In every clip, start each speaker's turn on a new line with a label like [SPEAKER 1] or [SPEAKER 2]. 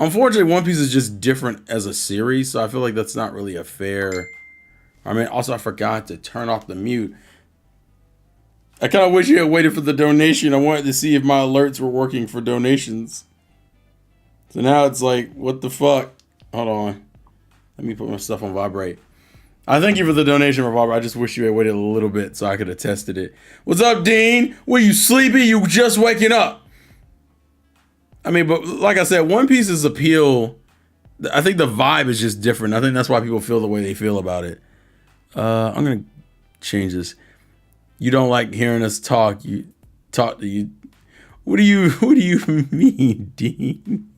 [SPEAKER 1] Unfortunately, One Piece is just different as a series, so I feel like that's not really a fair. I mean, also I forgot to turn off the mute. I kind of wish you had waited for the donation. I wanted to see if my alerts were working for donations. So now it's like, what the fuck? Hold on. Let me put my stuff on vibrate. I thank you for the donation, Revolver. I just wish you had waited a little bit so I could have tested it. What's up, Dean? Were you sleepy? You just waking up? I mean, but like I said, One Piece's appeal, I think the vibe is just different. I think that's why people feel the way they feel about it. I'm going to change this. You don't like hearing us talk. You talk to you. What do you mean, Dean?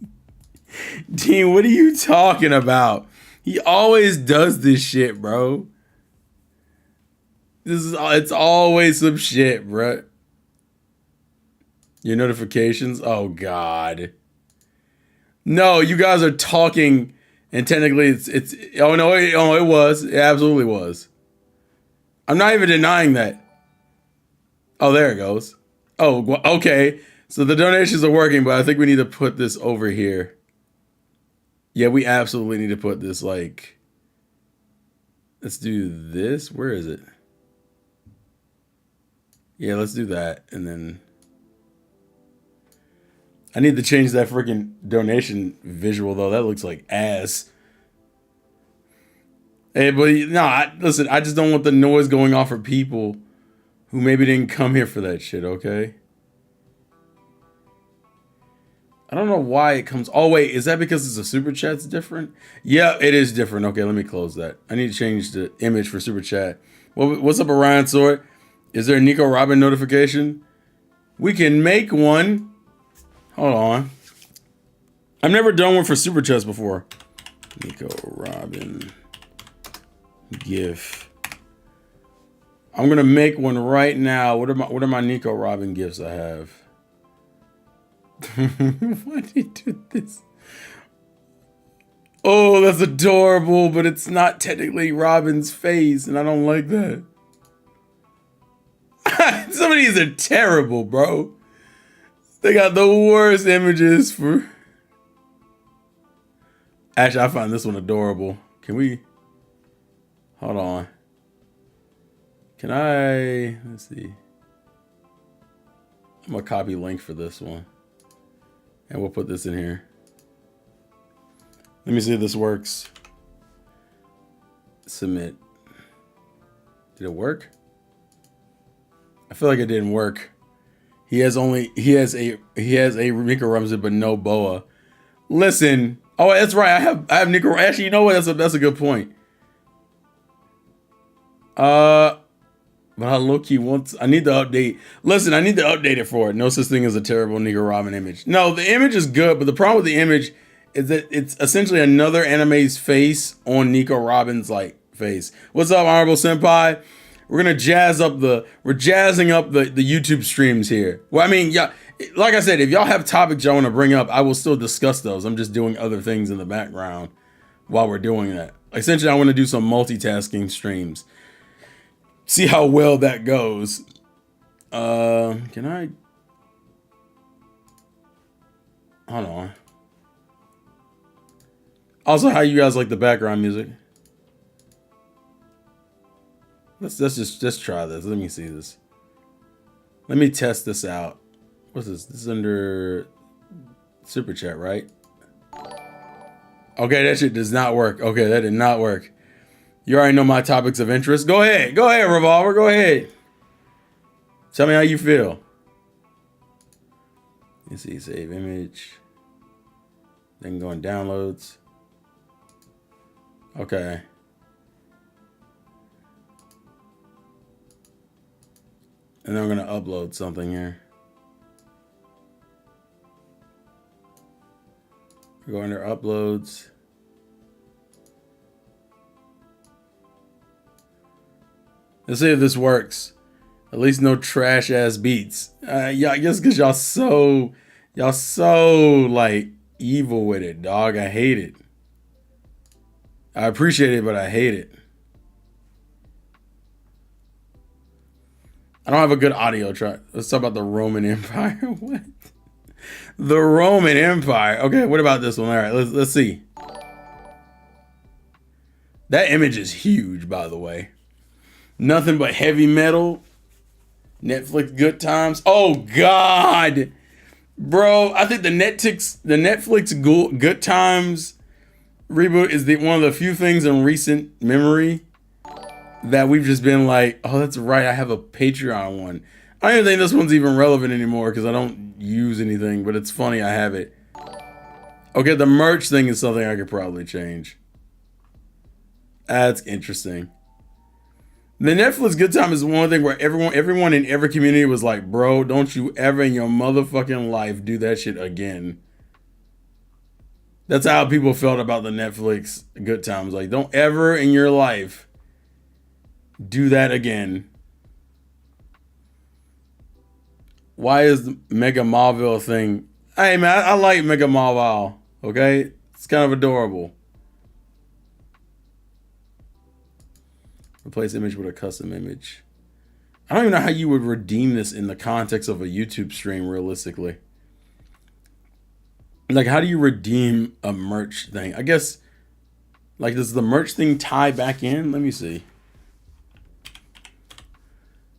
[SPEAKER 1] Dean, what are you talking about? He always does this shit, bro. It's always some shit, bro. Your notifications? Oh, God. No, you guys are talking, and technically it's oh, no, it was. It absolutely was. I'm not even denying that. Oh, there it goes. Oh, okay. So the donations are working, but I think we need to put this over here. Yeah, we absolutely need to put this, like, let's do this. Where is it? Yeah, let's do that. And then I need to change that freaking donation visual, though. That looks like ass. Hey, but no, listen, I just don't want the noise going off for people who maybe didn't come here for that shit, okay? I don't know why it comes. Oh, wait, is that because it's a super chat's different? Yeah, it is different. Okay, let me close that. I need to change the image for super chat. What's up, Orion Sword? Is there a Nico Robin notification? We can make one. Hold on. I've never done one for super chats before. Nico Robin GIF. I'm gonna make one right now. What are my Nico Robin GIFs I have? Why did he do this? Oh, that's adorable, but it's not technically Robin's face, and I don't like that. Some of these are terrible, bro. They got the worst images for... Actually, I find this one adorable. Can we... Hold on. Can I... Let's see. I'm gonna copy link for this one. And we'll put this in here. Let me see if this works. Submit. Did it work? I feel like it didn't work. He has a Nico Rumsey, but no Boa. Listen. Oh, that's right. I have Nico. Actually, you know what? That's a good point. But I low-key I need to update. Listen, I need to update it for it. No such thing as a terrible Nico Robin image. No, the image is good, but the problem with the image is that it's essentially another anime's face on Nico Robin's like face. What's up, Honorable Senpai? We're jazzing up the YouTube streams here. Well, I mean, yeah, like I said, if y'all have topics y'all want to bring up, I will still discuss those. I'm just doing other things in the background while we're doing that. Essentially, I want to do some multitasking streams. See how well that goes. Can I? Hold on. Also, how you guys like the background music? Let's just try this. Let me see this. Let me test this out. What's this? This is under Super Chat, right? Okay, that shit does not work. Okay, that did not work. You already know my topics of interest. Go ahead. Go ahead, Revolver. Go ahead. Tell me how you feel. Let's see. Save image. Then go in downloads. Okay. And then I'm going to upload something here. Go under uploads. Let's see if this works. At least no trash ass beats. Yeah, I guess because y'all so like evil with it, dog. I hate it. I appreciate it, but I hate it. I don't have a good audio track. Let's talk about the Roman Empire. What? The Roman Empire. Okay, what about this one? All right, let's see. That image is huge, by the way. Nothing but heavy metal. Netflix Good Times. Oh God, bro! I think the Netflix Good Times reboot is one of the few things in recent memory that we've just been like, oh, that's right. I have a Patreon one. I don't even think this one's even relevant anymore because I don't use anything, but it's funny I have it. Okay, the merch thing is something I could probably change. That's interesting. The Netflix Good Time is one thing where everyone in every community was like, bro, don't you ever in your motherfucking life do that shit again. That's how people felt about the Netflix Good Times. Like, don't ever in your life do that again. Why is the Mega Marvel thing? Hey man, I like Mega Marvel. Okay, it's kind of adorable. Replace image with a custom image. I don't even know how you would redeem this in the context of a YouTube stream realistically. Like, how do you redeem a merch thing? I guess, like, does the merch thing tie back in? Let me see.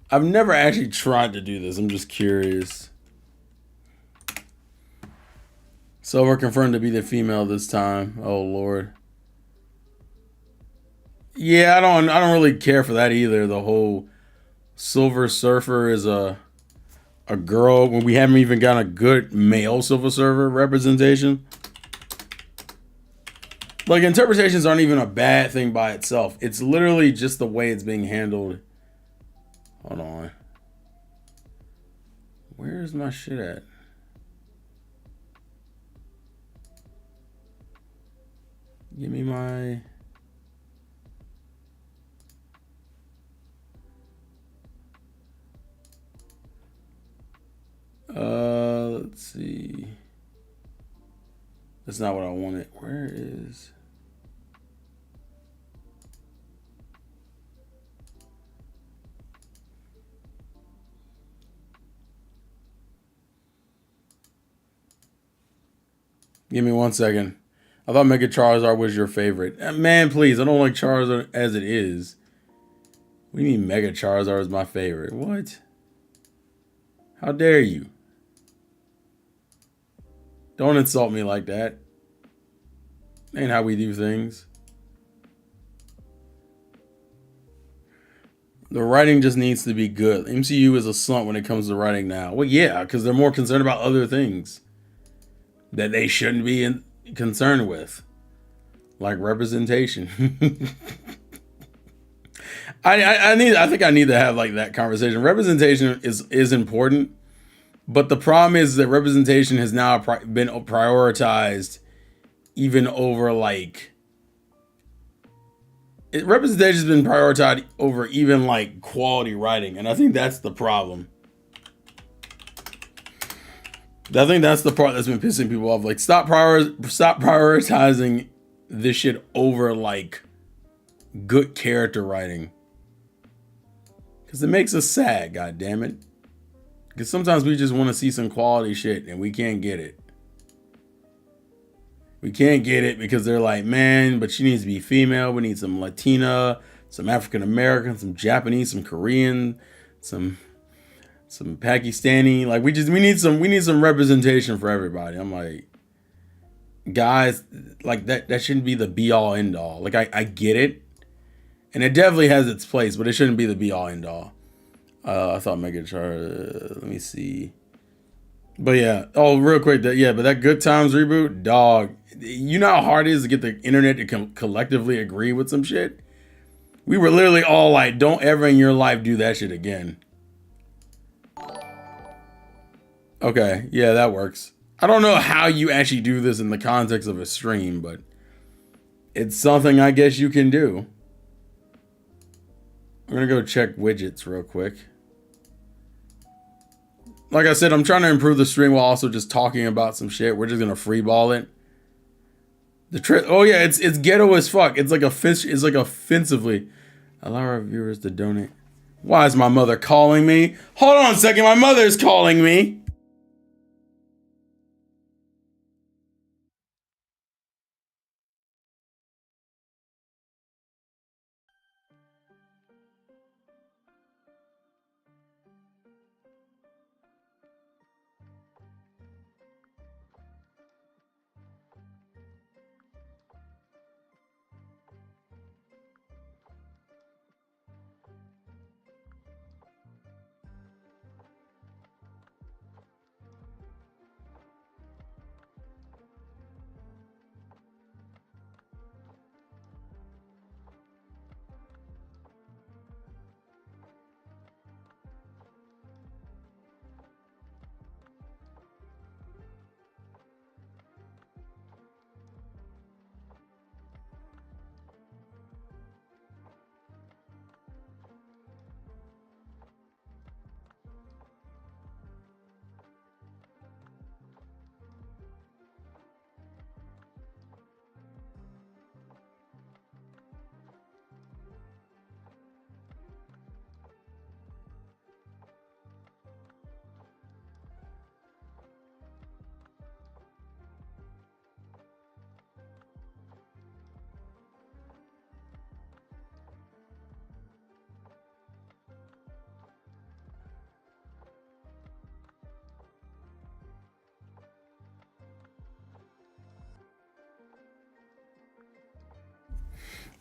[SPEAKER 1] I've never actually tried to do this. I'm just curious. So we're confirmed to be the female this time. Oh Lord. Yeah, I don't really care for that either. The whole Silver Surfer is a girl when we haven't even got a good male Silver Surfer representation. Like, interpretations aren't even a bad thing by itself. It's literally just the way it's being handled. Hold on. Where's my shit at? Give me my... let's see. That's not what I wanted. Where is... Give me 1 second. I thought Mega Charizard was your favorite. Man, please, I don't like Charizard as it is. What do you mean Mega Charizard is my favorite? What? How dare you? Don't insult me like that. Ain't how we do things. The writing just needs to be good. MCU is a slump when it comes to writing now. Well, yeah, because they're more concerned about other things that they shouldn't be concerned with, like representation. I think I need to have like that conversation. Representation is important, but the problem is that representation has now been prioritized even over like representation has been prioritized over even like quality writing, and I think that's the problem. I think that's the part that's been pissing people off. Like, stop prioritizing this shit over like good character writing, because it makes us sad. God damn it! Because sometimes we just want to see some quality shit and we can't get it. We can't get it because they're like, man, but she needs to be female. We need some Latina, some African American, some Japanese, some Korean, some Pakistani. Like, we need some representation for everybody. I'm like, guys, like that shouldn't be the be all end all. Like, I get it, and it definitely has its place, but it shouldn't be the be all end all. I thought Mega let me see. But yeah, oh, real quick, but that Good Times reboot, dog. You know how hard it is to get the internet to collectively agree with some shit? We were literally all like, don't ever in your life do that shit again. Okay, yeah, that works. I don't know how you actually do this in the context of a stream, but it's something I guess you can do. I'm gonna go check widgets real quick. Like I said, I'm trying to improve the stream while also just talking about some shit. We're just gonna freeball it. Oh yeah, it's ghetto as fuck. It's like offensively. Allow our viewers to donate. Why is my mother calling me? Hold on a second, my mother's calling me.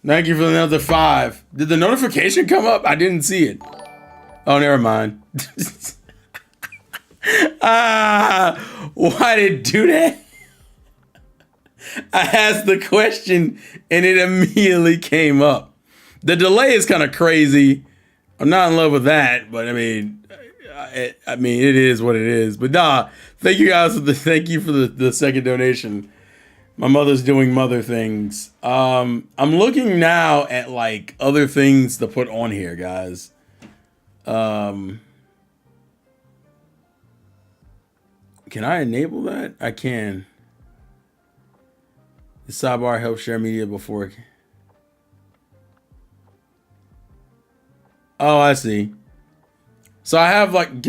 [SPEAKER 1] Thank you for another 5. Did the notification come up? I didn't see it. Oh, never mind. Why did it do that? I asked the question and it immediately came up. The delay is kind of crazy. I'm not in love with that, but I mean, it is what it is. But nah, thank you guys thank you for the second donation. My mother's doing mother things. I'm looking now at like other things to put on here, guys. Can I enable that? I can. The sidebar helps share media before. Oh, I see. So I have like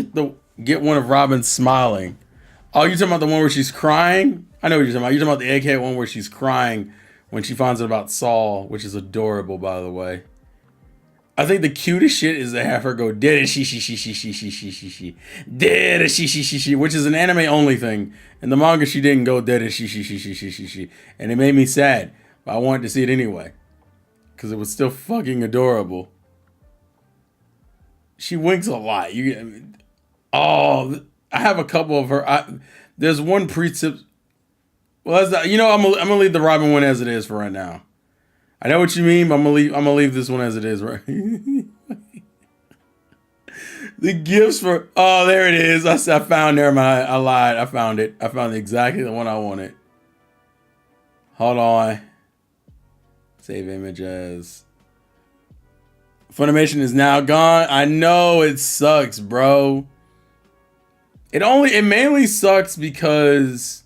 [SPEAKER 1] get one of Robin smiling. Oh, you talking about the one where she's crying? I know what you're talking about. You're talking about the AK one where she's crying when she finds out about Saul, which is adorable, by the way. I think the cutest shit is to have her go dead she dead she, which is an anime only thing. In the manga, she didn't go dead she, and it made me sad, but I wanted to see it anyway because it was still fucking adorable. She winks a lot. I have a couple of her. There's one precept. Well, that's I'm gonna leave the Robin one as it is for right now. I know what you mean, but I'm gonna leave this one as it is, right? The gifts for there it is. I found there. I lied. I found it. I found exactly the one I wanted. Hold on. Save image as. Funimation is now gone. I know it sucks, bro. It mainly sucks because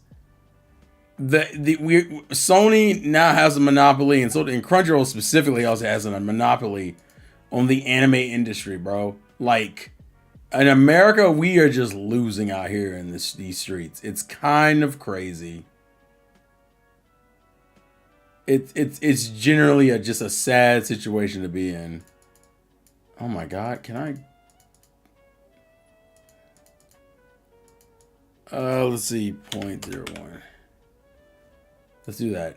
[SPEAKER 1] Sony now has a monopoly, and Crunchyroll specifically also has a monopoly on the anime industry, bro. Like in America, we are just losing out here in these streets. It's kind of crazy. It's generally just a sad situation to be in. Oh my God, can I? Let's see, 0.01. Let's do that.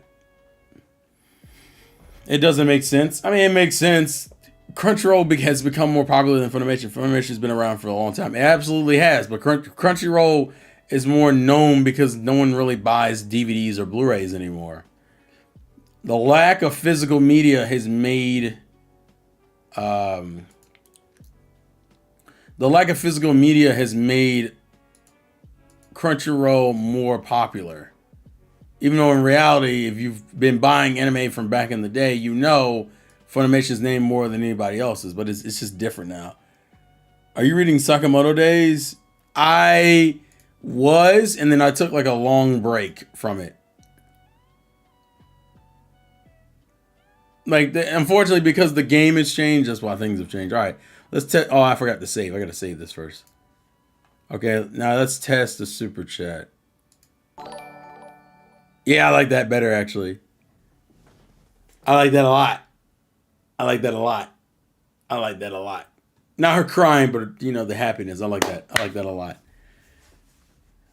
[SPEAKER 1] It doesn't make sense. I mean, it makes sense. Crunchyroll has become more popular than Funimation. Funimation has been around for a long time. It absolutely has, but Crunchyroll is more known because no one really buys DVDs or Blu-rays anymore. The lack of physical media has made Crunchyroll more popular. Even though in reality, if you've been buying anime from back in the day, you know Funimation's name more than anybody else's, but it's just different now. Are you reading Sakamoto Days? I was, and then I took like a long break from it. Like, unfortunately, because the game has changed, that's why things have changed. All right, let's test. Oh, I forgot to save. I got to save this first. Okay, now let's test the super chat. Yeah, I like that better, actually. I like that a lot. I like that a lot. I like that a lot. Not her crying, but, the happiness. I like that. I like that a lot.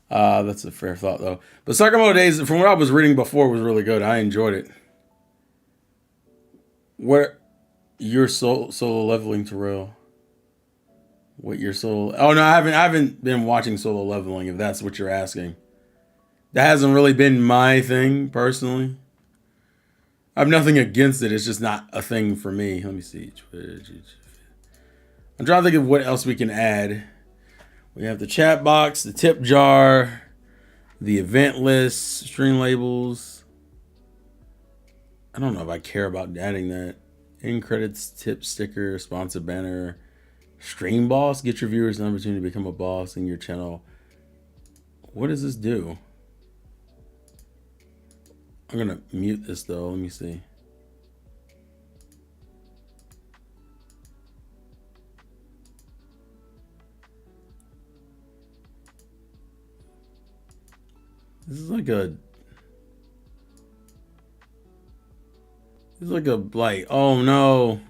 [SPEAKER 1] That's a fair thought, though. But Sakamoto Days, from what I was reading before, was really good. I enjoyed it. Where you're solo leveling, Terrell? What your solo? Oh no, I haven't been watching Solo Leveling. If that's what you're asking, that hasn't really been my thing personally. I have nothing against it. It's just not a thing for me. Let me see. I'm trying to think of what else we can add. We have the chat box, the tip jar, the event list, stream labels. I don't know if I care about adding that. In credits, tip sticker, sponsor banner, stream boss. Get your viewers an opportunity to become a boss in your channel. What does this do? I'm gonna mute this though. Let me see. This is like a blight. Oh no.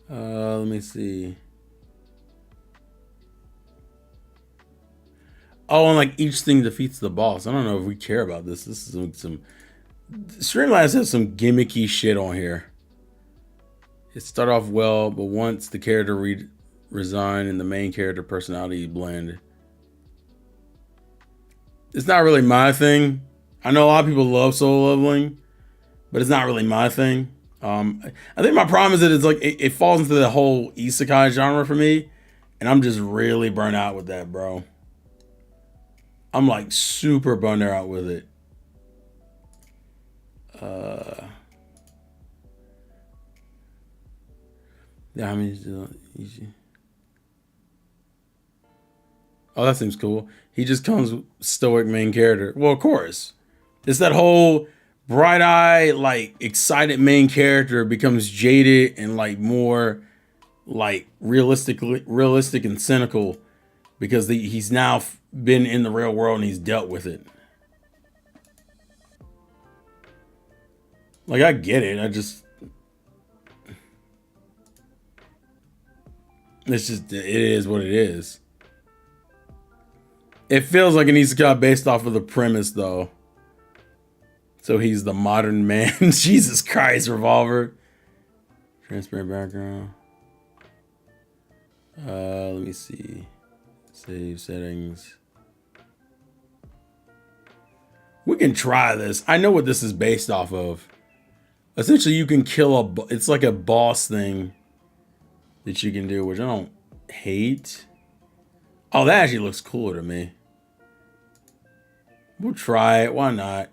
[SPEAKER 1] Let me see. Oh, and like each thing defeats the boss. I don't know if we care about this. This is some Streamlabs has some gimmicky shit on here. It started off well, but once the character resign and the main character personality blend, it's not really my thing. I know a lot of people love solo leveling, but it's not really my thing. I think my problem is that it's like it falls into the whole isekai genre for me, and I'm just really burnt out with that, bro. I'm like super burnt out with it. Yeah, I mean, easy. Oh, that seems cool. He just comes stoic main character. Well, of course, it's that whole bright eye, like excited main character becomes jaded and like more like realistic and cynical because he's now been in the real world and he's dealt with it. Like I get it. It is what it is. It feels like an isekai based off of the premise though. So he's the modern man. Jesus Christ, Revolver. Transparent background. Let me see. Save settings. We can try this. I know what this is based off of. Essentially, you can kill it's like a boss thing that you can do, which I don't hate. Oh, that actually looks cooler to me. We'll try it. Why not?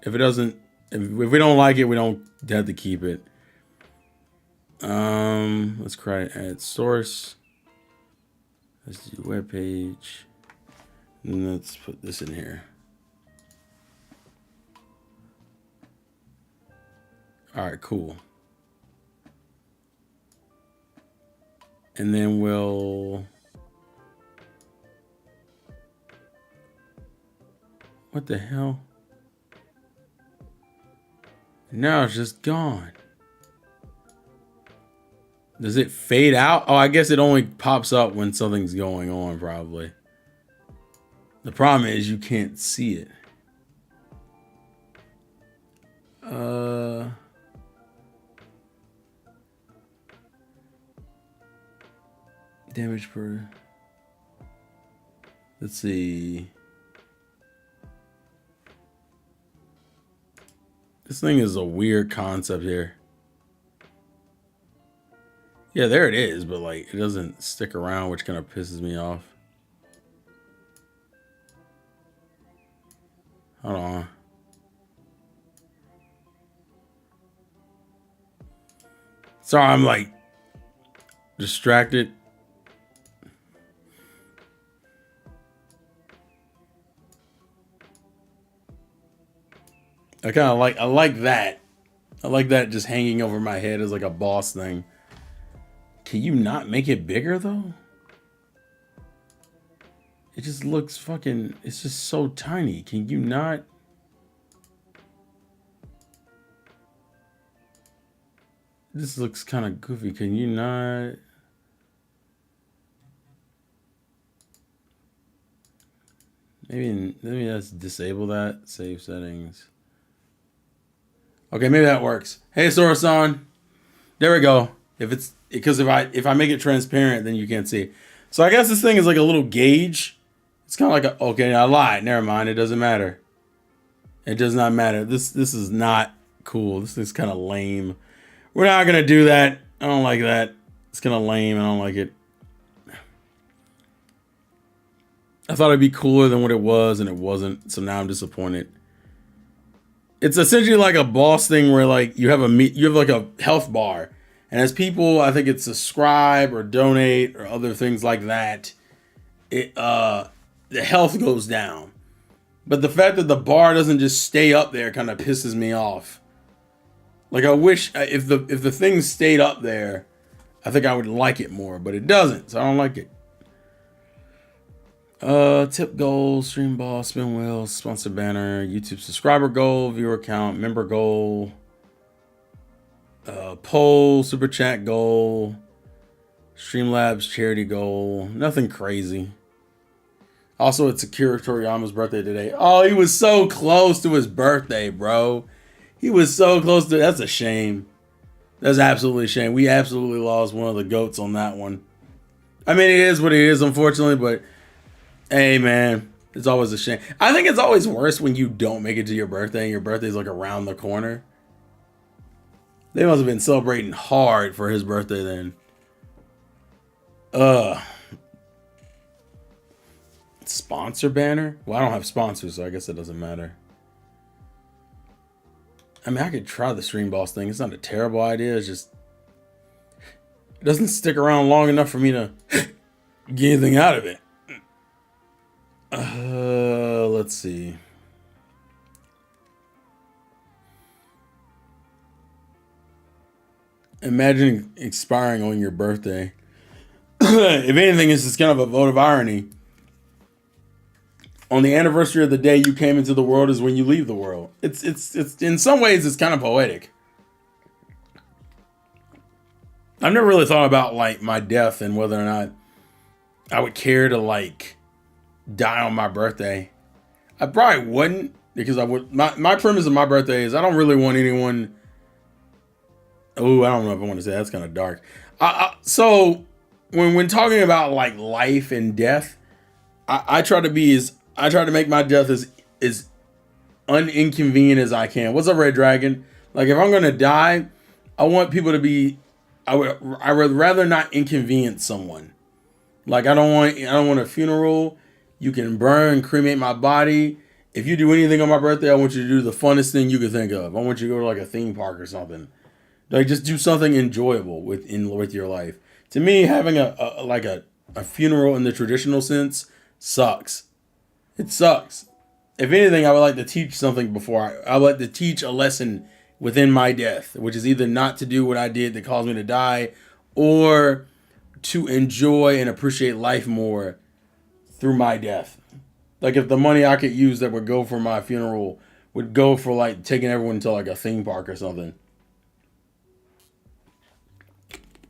[SPEAKER 1] If it doesn't, if we don't like it, we don't have to keep it. Let's try add source. Let's do web page. And let's put this in here. All right, cool. And then we'll. What the hell? Now it's just gone. Does it fade out? Oh, I guess it only pops up when something's going on, probably. The problem is you can't see it. Damage per. Let's see. This thing is a weird concept here. Yeah, there it is, but like it doesn't stick around, which kind of pisses me off. Hold on. Sorry, I'm like distracted. I like that. I like that just hanging over my head as like a boss thing. Can you not make it bigger though? It just looks fucking, it's just so tiny. Can you not? This looks kind of goofy. Can you not? Maybe let's disable that. Save settings. Okay, maybe that works. Hey, Sora-san. There we go. Because if I make it transparent, then you can't see. So I guess this thing is like a little gauge. It's kind of like okay, I lied. Never mind. It doesn't matter. It does not matter. This is not cool. This is kind of lame. We're not gonna do that. I don't like that. It's kind of lame. I don't like it. I thought it'd be cooler than what it was, and it wasn't. So now I'm disappointed. It's essentially like a boss thing where like you have like a health bar, and as people, I think it's subscribe or donate or other things like that, the health goes down. But the fact that the bar doesn't just stay up there kind of pisses me off. Like I wish if the thing stayed up there, I think I would like it more, but it doesn't, so I don't like it. Tip goal, stream ball, spin wheel, sponsor banner, YouTube subscriber goal, viewer count, member goal, poll, super chat goal, Streamlabs charity goal. Nothing crazy. Also, it's Akira Toriyama's birthday today. Oh, he was so close to his birthday, bro. He was so close to. That's a shame. That's absolutely a shame. We absolutely lost one of the GOATs on that one. I mean, it is what it is, unfortunately, but hey, man, it's always a shame. I think it's always worse when you don't make it to your birthday and your birthday's like around the corner. They must have been celebrating hard for his birthday then. Sponsor banner? Well, I don't have sponsors, so I guess it doesn't matter. I mean, I could try the Stream Boss thing. It's not a terrible idea. It's just... it doesn't stick around long enough for me to get anything out of it. Let's see. Imagine expiring on your birthday. If anything, it's just kind of a vote of irony. On the anniversary of the day you came into the world is when you leave the world. It's in some ways it's kind of poetic. I've never really thought about like my death and whether or not I would care to like die on my birthday. I probably wouldn't, because I would. My premise of my birthday is I don't really want anyone. Oh, I don't know if I want to say that. That's kind of dark. So when talking about like life and death, I try to make my death as uninconvenient as I can. What's up, Red Dragon? Like if I'm gonna die, I want people to be. I would rather not inconvenience someone. Like I don't want a funeral. You can burn, cremate my body. If you do anything on my birthday, I want you to do the funnest thing you could think of. I want you to go to like a theme park or something. Like just do something enjoyable with your life. To me, having a funeral in the traditional sense sucks. It sucks. If anything, I would like to teach something before I would like to teach a lesson within my death, which is either not to do what I did that caused me to die, or to enjoy and appreciate life more through my death. Like if the money I could use that would go for my funeral would go for like taking everyone to like a theme park or something.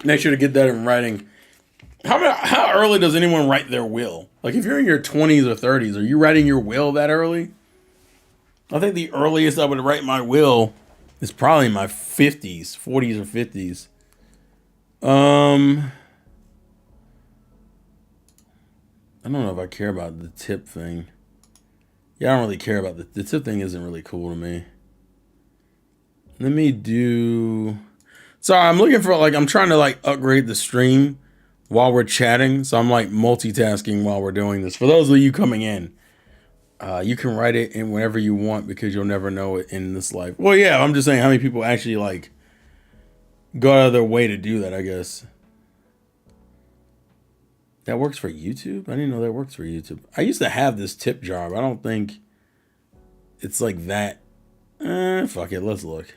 [SPEAKER 1] Make sure to get that in writing. How early does anyone write their will? Like if you're in your 20s or 30s, are you writing your will that early? I think the earliest I would write my will is probably in my 50s, 40s or 50s. I don't know if I care about the tip thing. Yeah, I don't really care about the tip thing. Isn't really cool to me. Let me do. Sorry, I'm looking for like I'm trying to like upgrade the stream while we're chatting, so I'm like multitasking while we're doing this. For those of you coming in, you can write it in whenever you want because you'll never know it in this life. Well, yeah, I'm just saying how many people actually like go out of their way to do that. I guess. That works for YouTube? I didn't know that works for YouTube. I used to have this tip jar, but I don't think it's like that. Fuck it. Let's look.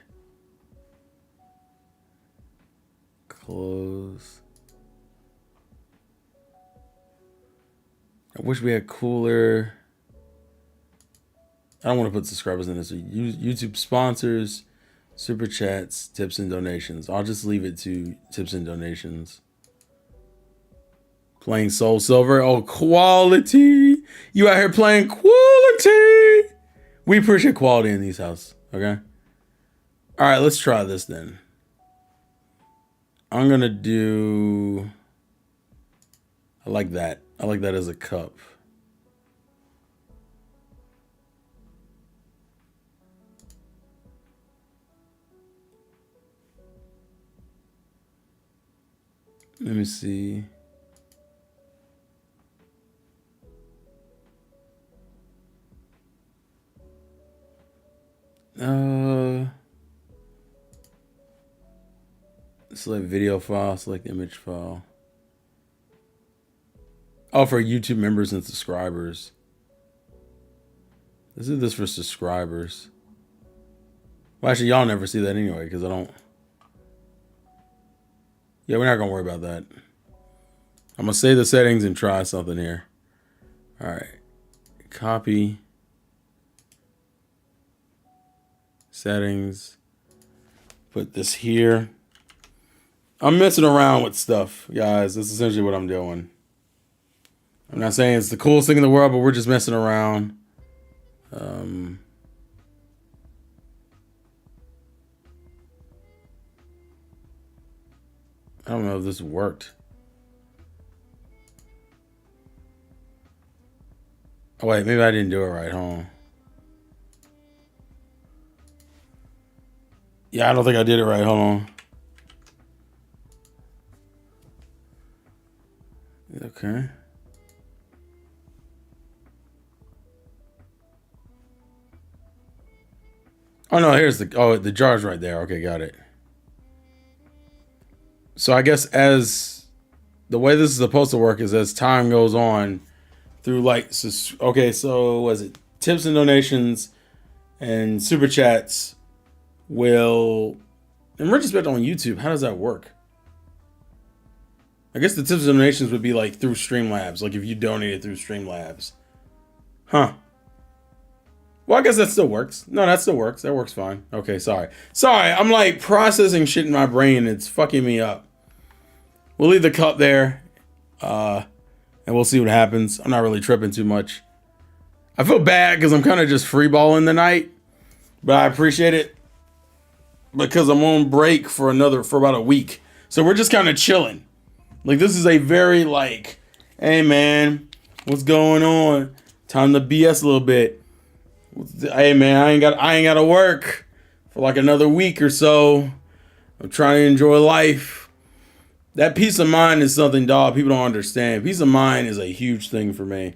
[SPEAKER 1] Close. I wish we had cooler. I don't want to put subscribers in this. YouTube sponsors, super chats, tips and donations. I'll just leave it to tips and donations. Playing Soul Silver. Oh, quality. You out here playing quality. We appreciate quality in these houses. Okay. All right, let's try this then. I'm going to do. I like that. I like that as a cup. Let me see. Select video file, select image file. Oh, for YouTube members and subscribers. Let's do this for subscribers. Well, actually, y'all never see that anyway, because I don't. Yeah, we're not going to worry about that. I'm going to save the settings and try something here. All right. Copy. Settings. Put this here. I'm messing around with stuff, guys. That's essentially what I'm doing. I'm not saying it's the coolest thing in the world, but we're just messing around. I don't know if this worked. Oh, wait, maybe I didn't do it right. Hold on. Yeah, I don't think I did it right. Hold on. Okay. Oh, no, here's the jar's right there. Okay, got it. So I guess as the way this is supposed to work is as time goes on through like, okay, so was it tips and donations and super chats will, in retrospect on YouTube, how does that work? I guess the tips and donations would be like through Streamlabs, like if you donated through Streamlabs. Huh. Well, I guess that still works. No, that still works. That works fine. Okay, sorry. Sorry, I'm like processing shit in my brain. It's fucking me up. We'll leave the cup there. And we'll see what happens. I'm not really tripping too much. I feel bad because I'm kind of just freeballing the night. But I appreciate it. Because I'm on break for about a week. So we're just kind of chilling. Like, this is a very like, hey man, what's going on? Time to BS a little bit. Hey man, I ain't got to work for like another week or so. I'm trying to enjoy life. That peace of mind is something, dog, people don't understand. Peace of mind is a huge thing for me.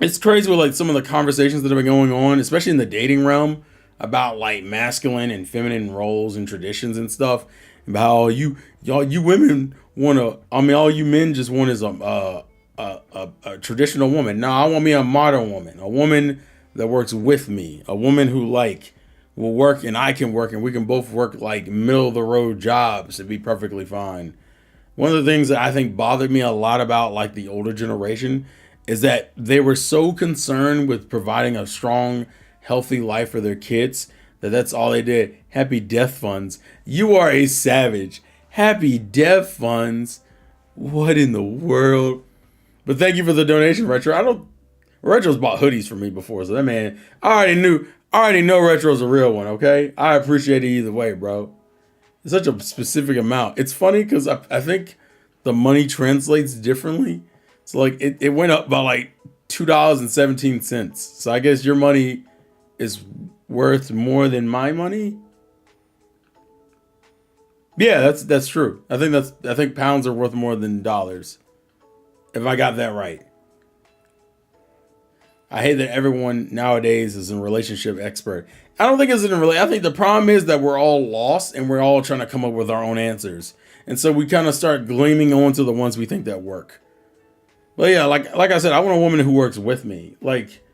[SPEAKER 1] It's crazy with like some of the conversations that have been going on, especially in the dating realm, about like masculine and feminine roles and traditions and stuff. About how you women want to, I mean, all you men just want is a traditional woman. No, I want me a modern woman, a woman that works with me, a woman who like will work and I can work and we can both work like middle of the road jobs and be perfectly fine. One of the things that I think bothered me a lot about like the older generation is that they were so concerned with providing a strong, healthy life for their kids that's all they did. Happy death funds. You are a savage. Happy death funds. What in the world? But thank you for the donation, Retro. Retro's bought hoodies for me before, so that man, I already know Retro's a real one, okay? I appreciate it either way, bro. It's such a specific amount. It's funny because I think the money translates differently. So like it went up by like $2.17. So I guess your money is worth more than my money. Yeah, that's true. I think pounds are worth more than dollars. If I got that right. I hate that everyone nowadays is a relationship expert. I don't think it's in a relationship. I think the problem is that we're all lost and we're all trying to come up with our own answers. And so we kind of start gleaming onto the ones we think that work. But yeah, like I said, I want a woman who works with me. Like,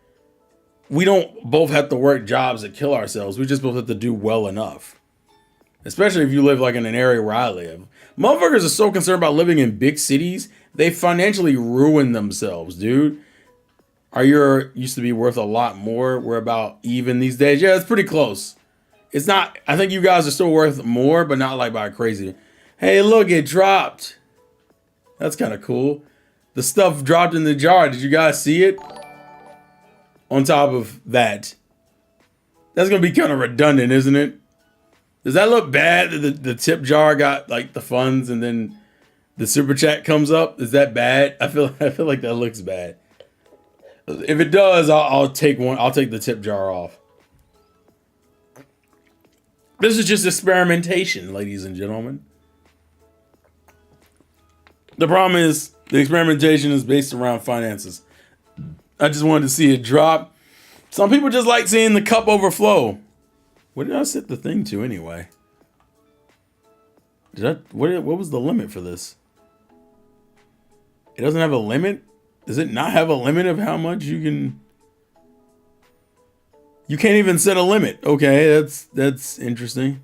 [SPEAKER 1] we don't both have to work jobs that kill ourselves. We just both have to do well enough. Especially if you live like in an area where I live. Motherfuckers are so concerned about living in big cities, they financially ruin themselves, dude. Used to be worth a lot more. We're about even these days. Yeah, it's pretty close. It's not, I think you guys are still worth more, but not like by crazy. Hey, look, it dropped. That's kind of cool. The stuff dropped in the jar. Did you guys see it? On top of that. That's going to be kind of redundant, isn't it? Does that look bad that the tip jar got like the funds and then the super chat comes up? Is that bad? I feel like that looks bad. If it does, I'll take one. I'll take the tip jar off. This is just experimentation, ladies and gentlemen. The problem is the experimentation is based around finances. I just wanted to see it drop. Some people just like seeing the cup overflow. What did I set the thing to anyway? What was the limit for this? It doesn't have a limit? Does it not have a limit of how much you can? You can't even set a limit. Okay, that's interesting.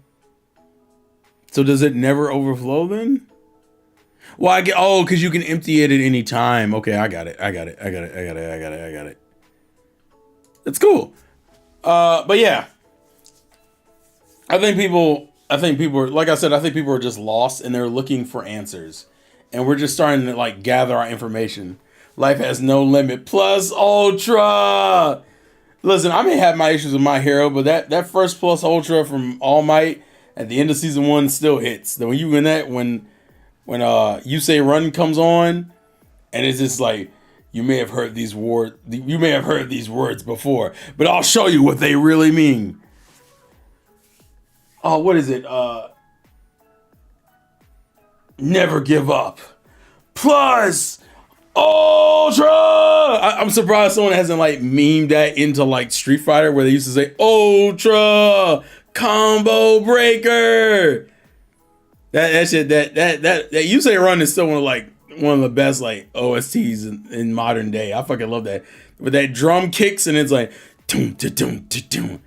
[SPEAKER 1] So does it never overflow then? Well, because you can empty it at any time. Okay, I got it. That's cool. But yeah. I think people are, like I said, I think people are just lost and they're looking for answers. and we're just starting to like gather our information. Life has no limit. Plus Ultra. Listen, I may have my issues with My Hero, but that first Plus Ultra from All Might at the end of season 1 still hits. Then when you win that, when You Say Run comes on, and it's just like, you may have heard these words before, but I'll show you what they really mean. Oh, what is it? Never give up. Plus Ultra. I'm surprised someone hasn't like memed that into like Street Fighter, where they used to say Ultra Combo Breaker. That shit. That You Say Run is still one of the best like OSTs in modern day. I fucking love that. With that drum kicks and it's like doom to doom to doom.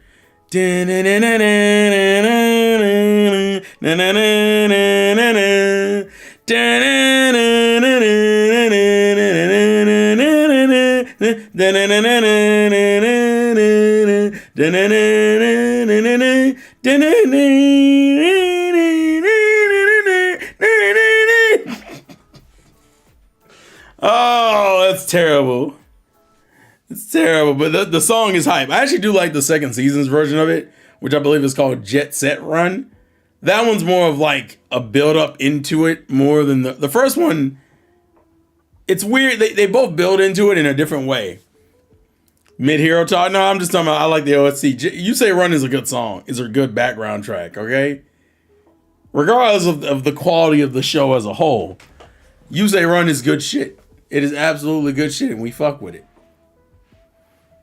[SPEAKER 1] Oh, that's terrible. It's terrible, but the song is hype. I actually do like the second season's version of it, which I believe is called Jet Set Run. That one's more of like a build up into it more than the first one. It's weird. They both build into it in a different way. Mid-Hero Talk. No, I'm just talking about I like the OST. You Say Run is a good song. It's a good background track, okay? Regardless of the quality of the show as a whole, You Say Run is good shit. It is absolutely good shit, and we fuck with it.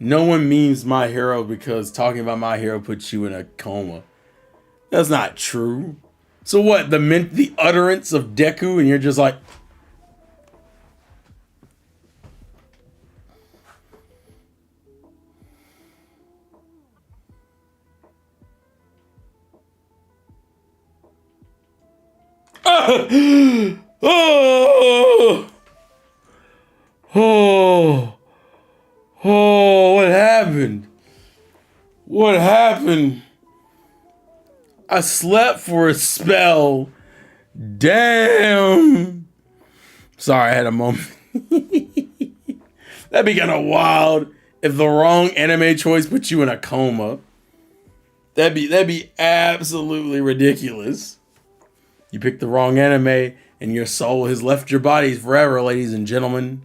[SPEAKER 1] No one memes My Hero because talking about My Hero puts you in a coma. That's not true. So what? The utterance of Deku, and you're just like, what happened? What happened? I slept for a spell. Damn. Sorry, I had a moment. That'd be kind of wild if the wrong anime choice put you in a coma. That'd be absolutely ridiculous. You picked the wrong anime and your soul has left your body forever, ladies and gentlemen.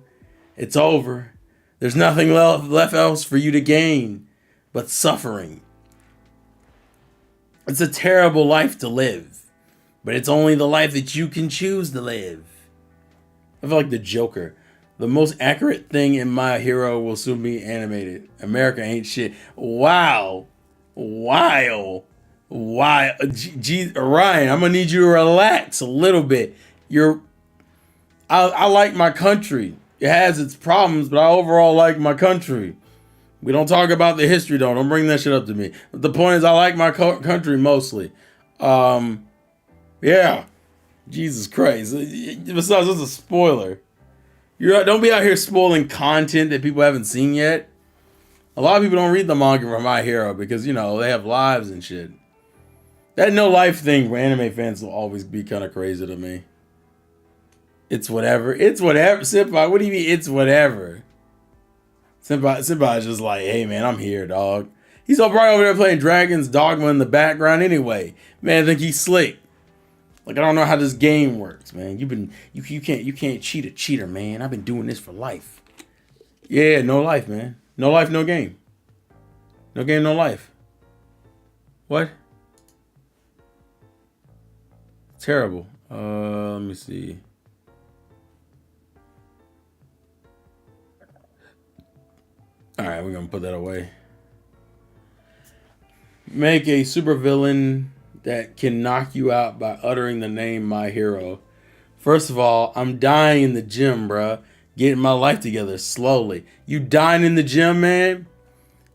[SPEAKER 1] It's over. There's nothing left else for you to gain but suffering. It's a terrible life to live, but it's only the life that you can choose to live. I feel like the Joker. The most accurate thing in My Hero will soon be animated. America ain't shit. Wow. Ryan, I'm gonna need you to relax a little bit. I like my country. It has its problems, but I overall like my country. We don't talk about the history, though. Don't bring that shit up to me. But the point is, I like my country mostly. Yeah. Jesus Christ. Besides, it's a spoiler. Don't be out here spoiling content that people haven't seen yet. A lot of people don't read the manga for My Hero because, they have lives and shit. That no life thing for anime fans will always be kind of crazy to me. It's whatever. It's whatever. Senpai, what do you mean it's whatever? Senpai's just like, hey man, I'm here, dog. He's all right over there playing Dragon's Dogma in the background anyway. Man, I think he's slick. Like, I don't know how this game works, man. You can't cheat a cheater, man. I've been doing this for life. Yeah, no life, man. No life, no game. No game, no life. What? Terrible. Let me see. All right, we're gonna put that away. Make a supervillain that can knock you out by uttering the name My Hero. First of all, I'm dying in the gym, bruh. Getting my life together slowly. You dying in the gym, man?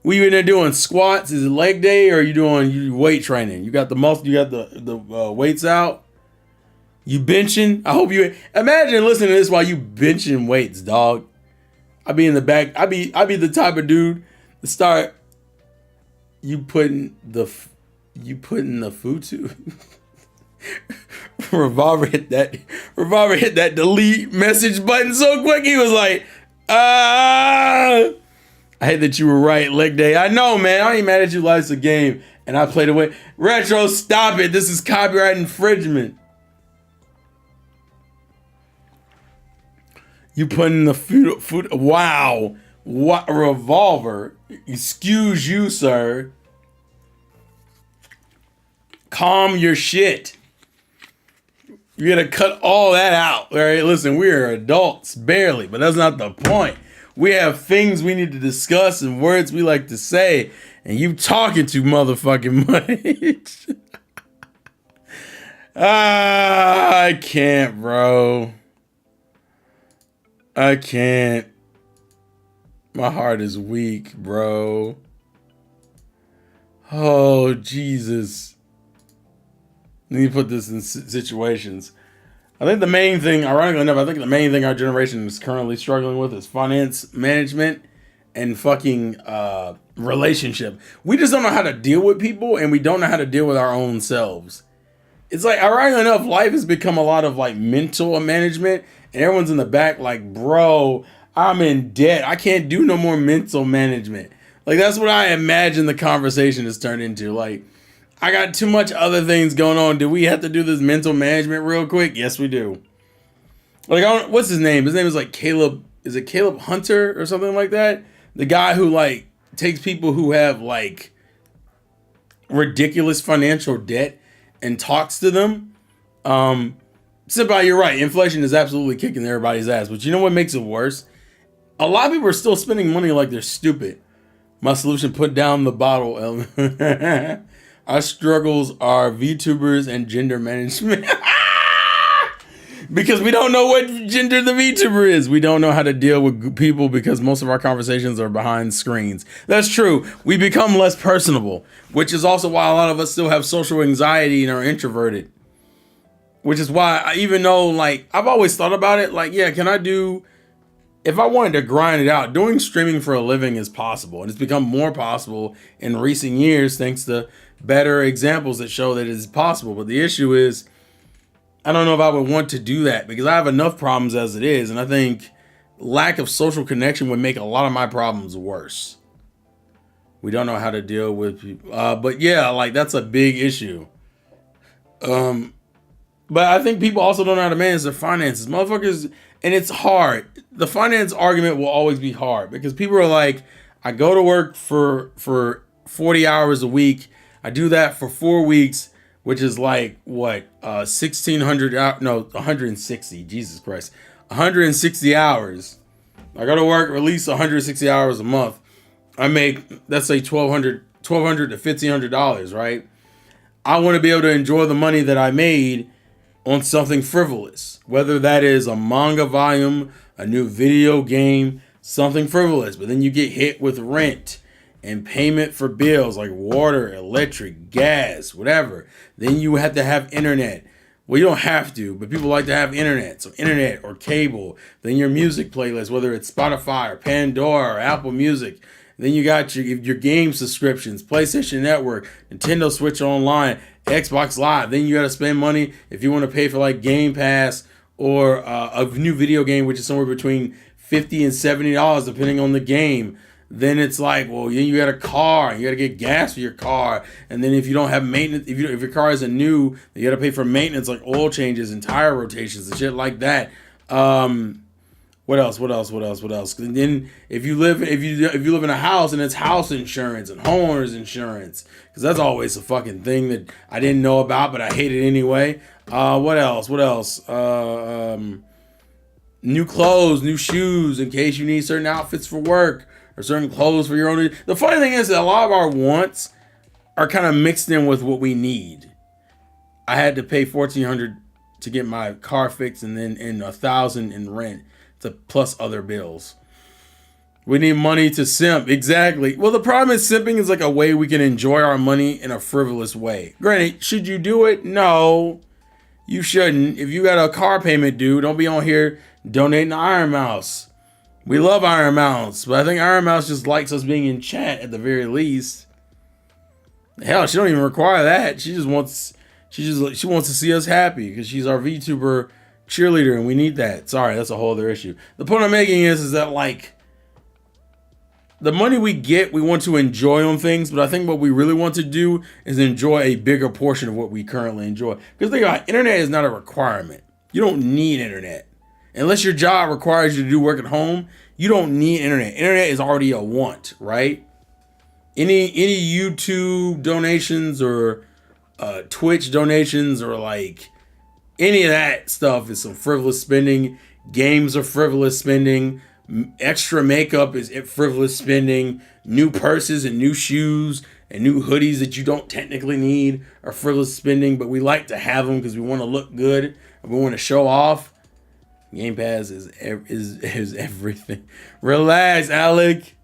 [SPEAKER 1] What you in there doing? Squats? Is it leg day, or are you doing weight training? You got the muscle. You got the weights out. You benching? I hope you imagine listening to this while you benching weights, dog. I be in the back. I be the type of dude to start. You putting the food to. Revolver hit that delete message button so quick. He was like, I hate that you were right, leg day. I know, man. I ain't mad at you. Life's a game, and I played away. Retro, stop it. This is copyright infringement. You putting the food. Wow. What Revolver? Excuse you, sir. Calm your shit. You gotta cut all that out. All right, listen, we are adults, barely, but that's not the point. We have things we need to discuss and words we like to say, and you talking too motherfucking much. I can't, bro. I can't. My heart is weak, bro. Oh, Jesus. Let me put this in situations. I think the main thing, ironically enough, our generation is currently struggling with is finance management and fucking relationship. We just don't know how to deal with people, and we don't know how to deal with our own selves. It's like, ironically enough, life has become a lot of like mental management, and everyone's in the back like, bro, I'm in debt. I can't do no more mental management. Like, that's what I imagine the conversation has turned into. Like, I got too much other things going on. Do we have to do this mental management real quick? Yes, we do. Like, what's his name? His name is like Caleb. Is it Caleb Hunter or something like that? The guy who like takes people who have like ridiculous financial debt and talks to them. Simply, you're right. Inflation is absolutely kicking everybody's ass. But you know what makes it worse? A lot of people are still spending money like they're stupid. My solution: put down the bottle. Our struggles are VTubers and gender management. Because we don't know what gender the VTuber is. We don't know how to deal with people because most of our conversations are behind screens. That's true. We become less personable, which is also why a lot of us still have social anxiety and are introverted. Which is why, even though, like, I've always thought about it, like, yeah, if I wanted to grind it out, doing streaming for a living is possible. And it's become more possible in recent years thanks to better examples that show that it is possible. But the issue is, I don't know if I would want to do that because I have enough problems as it is. And I think lack of social connection would make a lot of my problems worse. We don't know how to deal with people. But yeah, like, that's a big issue. But I think people also don't know how to manage their finances. Motherfuckers, and it's hard. The finance argument will always be hard because people are like, I go to work for 40 hours a week. I do that for 4 weeks, which is like, what, 1,600, no, 160, Jesus Christ, 160 hours. I go to work at least 160 hours a month. I make, let's say $1,200 to $1,500, right? I want to be able to enjoy the money that I made on something frivolous, whether that is a manga volume, a new video game, something frivolous. But then you get hit with rent and payment for bills like water, electric, gas, whatever. Then you have to have internet. Well, you don't have to, but people like to have internet. So internet or cable. Then your music playlist, whether it's Spotify or Pandora or Apple Music. Then you got your game subscriptions, PlayStation Network, Nintendo Switch Online, Xbox Live. Then you got to spend money if you want to pay for like Game Pass or a new video game, which is somewhere between $50 and $70 depending on the game. Then it's like, well, you got a car, you got to get gas for your car, and then if you don't have maintenance, if your car isn't new, you got to pay for maintenance like oil changes and tire rotations and shit like that. What else? And then if you live in a house and it's house insurance and homeowners insurance, because that's always a fucking thing that I didn't know about, but I hate it anyway. What else? New clothes, new shoes in case you need certain outfits for work or certain clothes for your own. The funny thing is that a lot of our wants are kind of mixed in with what we need. I had to pay $1,400 to get my car fixed, and then $1,000 in rent to plus other bills. We need money to simp. Exactly. Well, the problem is simping is like a way we can enjoy our money in a frivolous way. Granted, should you do it? No, you shouldn't. If you got a car payment due, don't be on here donating to Iron Mouse. We love Iron Mouse, but I think Iron Mouse just likes us being in chat at the very least. Hell, she don't even require that. She just wants She wants to see us happy because she's our VTuber cheerleader, and we need that. Sorry, that's a whole other issue. The point I'm making is that like the money we get, we want to enjoy on things, but I think what we really want to do is enjoy a bigger portion of what we currently enjoy. Because think about it, internet is not a requirement. You don't need internet. Unless your job requires you to do work at home, you don't need internet. Internet is already a want, right? Any YouTube donations or Twitch donations or like any of that stuff is some frivolous spending. Games are frivolous spending. Extra makeup is frivolous spending. New purses and new shoes and new hoodies that you don't technically need are frivolous spending, but we like to have them because we want to look good and we want to show off. Game Pass is everything. Relax, Alec.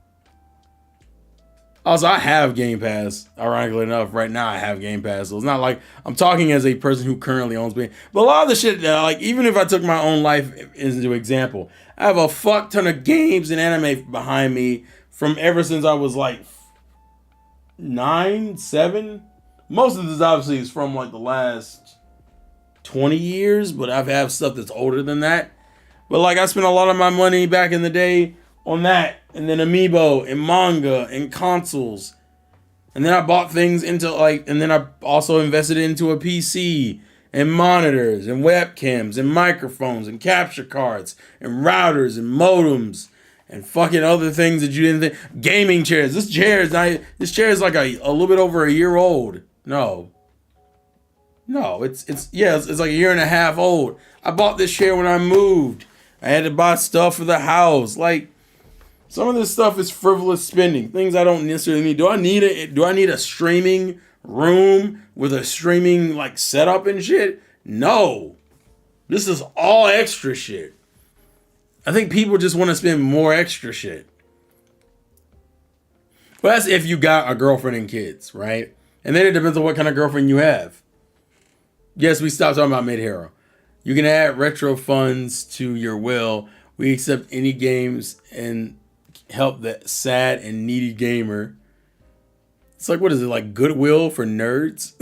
[SPEAKER 1] Also, I have Game Pass. Ironically enough, right now I have Game Pass. So it's not like I'm talking as a person who currently owns Game. But a lot of the shit, like even if I took my own life as an example, I have a fuck ton of games and anime behind me from ever since I was like 9, 7. Most of this obviously is from like the last 20 years, but I've had stuff that's older than that. But like I spent a lot of my money back in the day on that, and then Amiibo and manga and consoles. And then I bought things into like, and then I also invested into a PC and monitors and webcams and microphones and capture cards and routers and modems and fucking other things that you didn't think. Gaming chairs. This chair is like a little bit over a year old. No, it's like a year and a half old. I bought this chair when I moved. I had to buy stuff for the house. Like, some of this stuff is frivolous spending. Things I don't necessarily need. Do I need a streaming room with a streaming like setup and shit? No. This is all extra shit. I think people just want to spend more extra shit. Well, that's if you got a girlfriend and kids, right? And then it depends on what kind of girlfriend you have. Yes, we stopped talking about mid-hero. You can add retro funds to your will. We accept any games and help that sad and needy gamer. It's like, what is it, like Goodwill for nerds?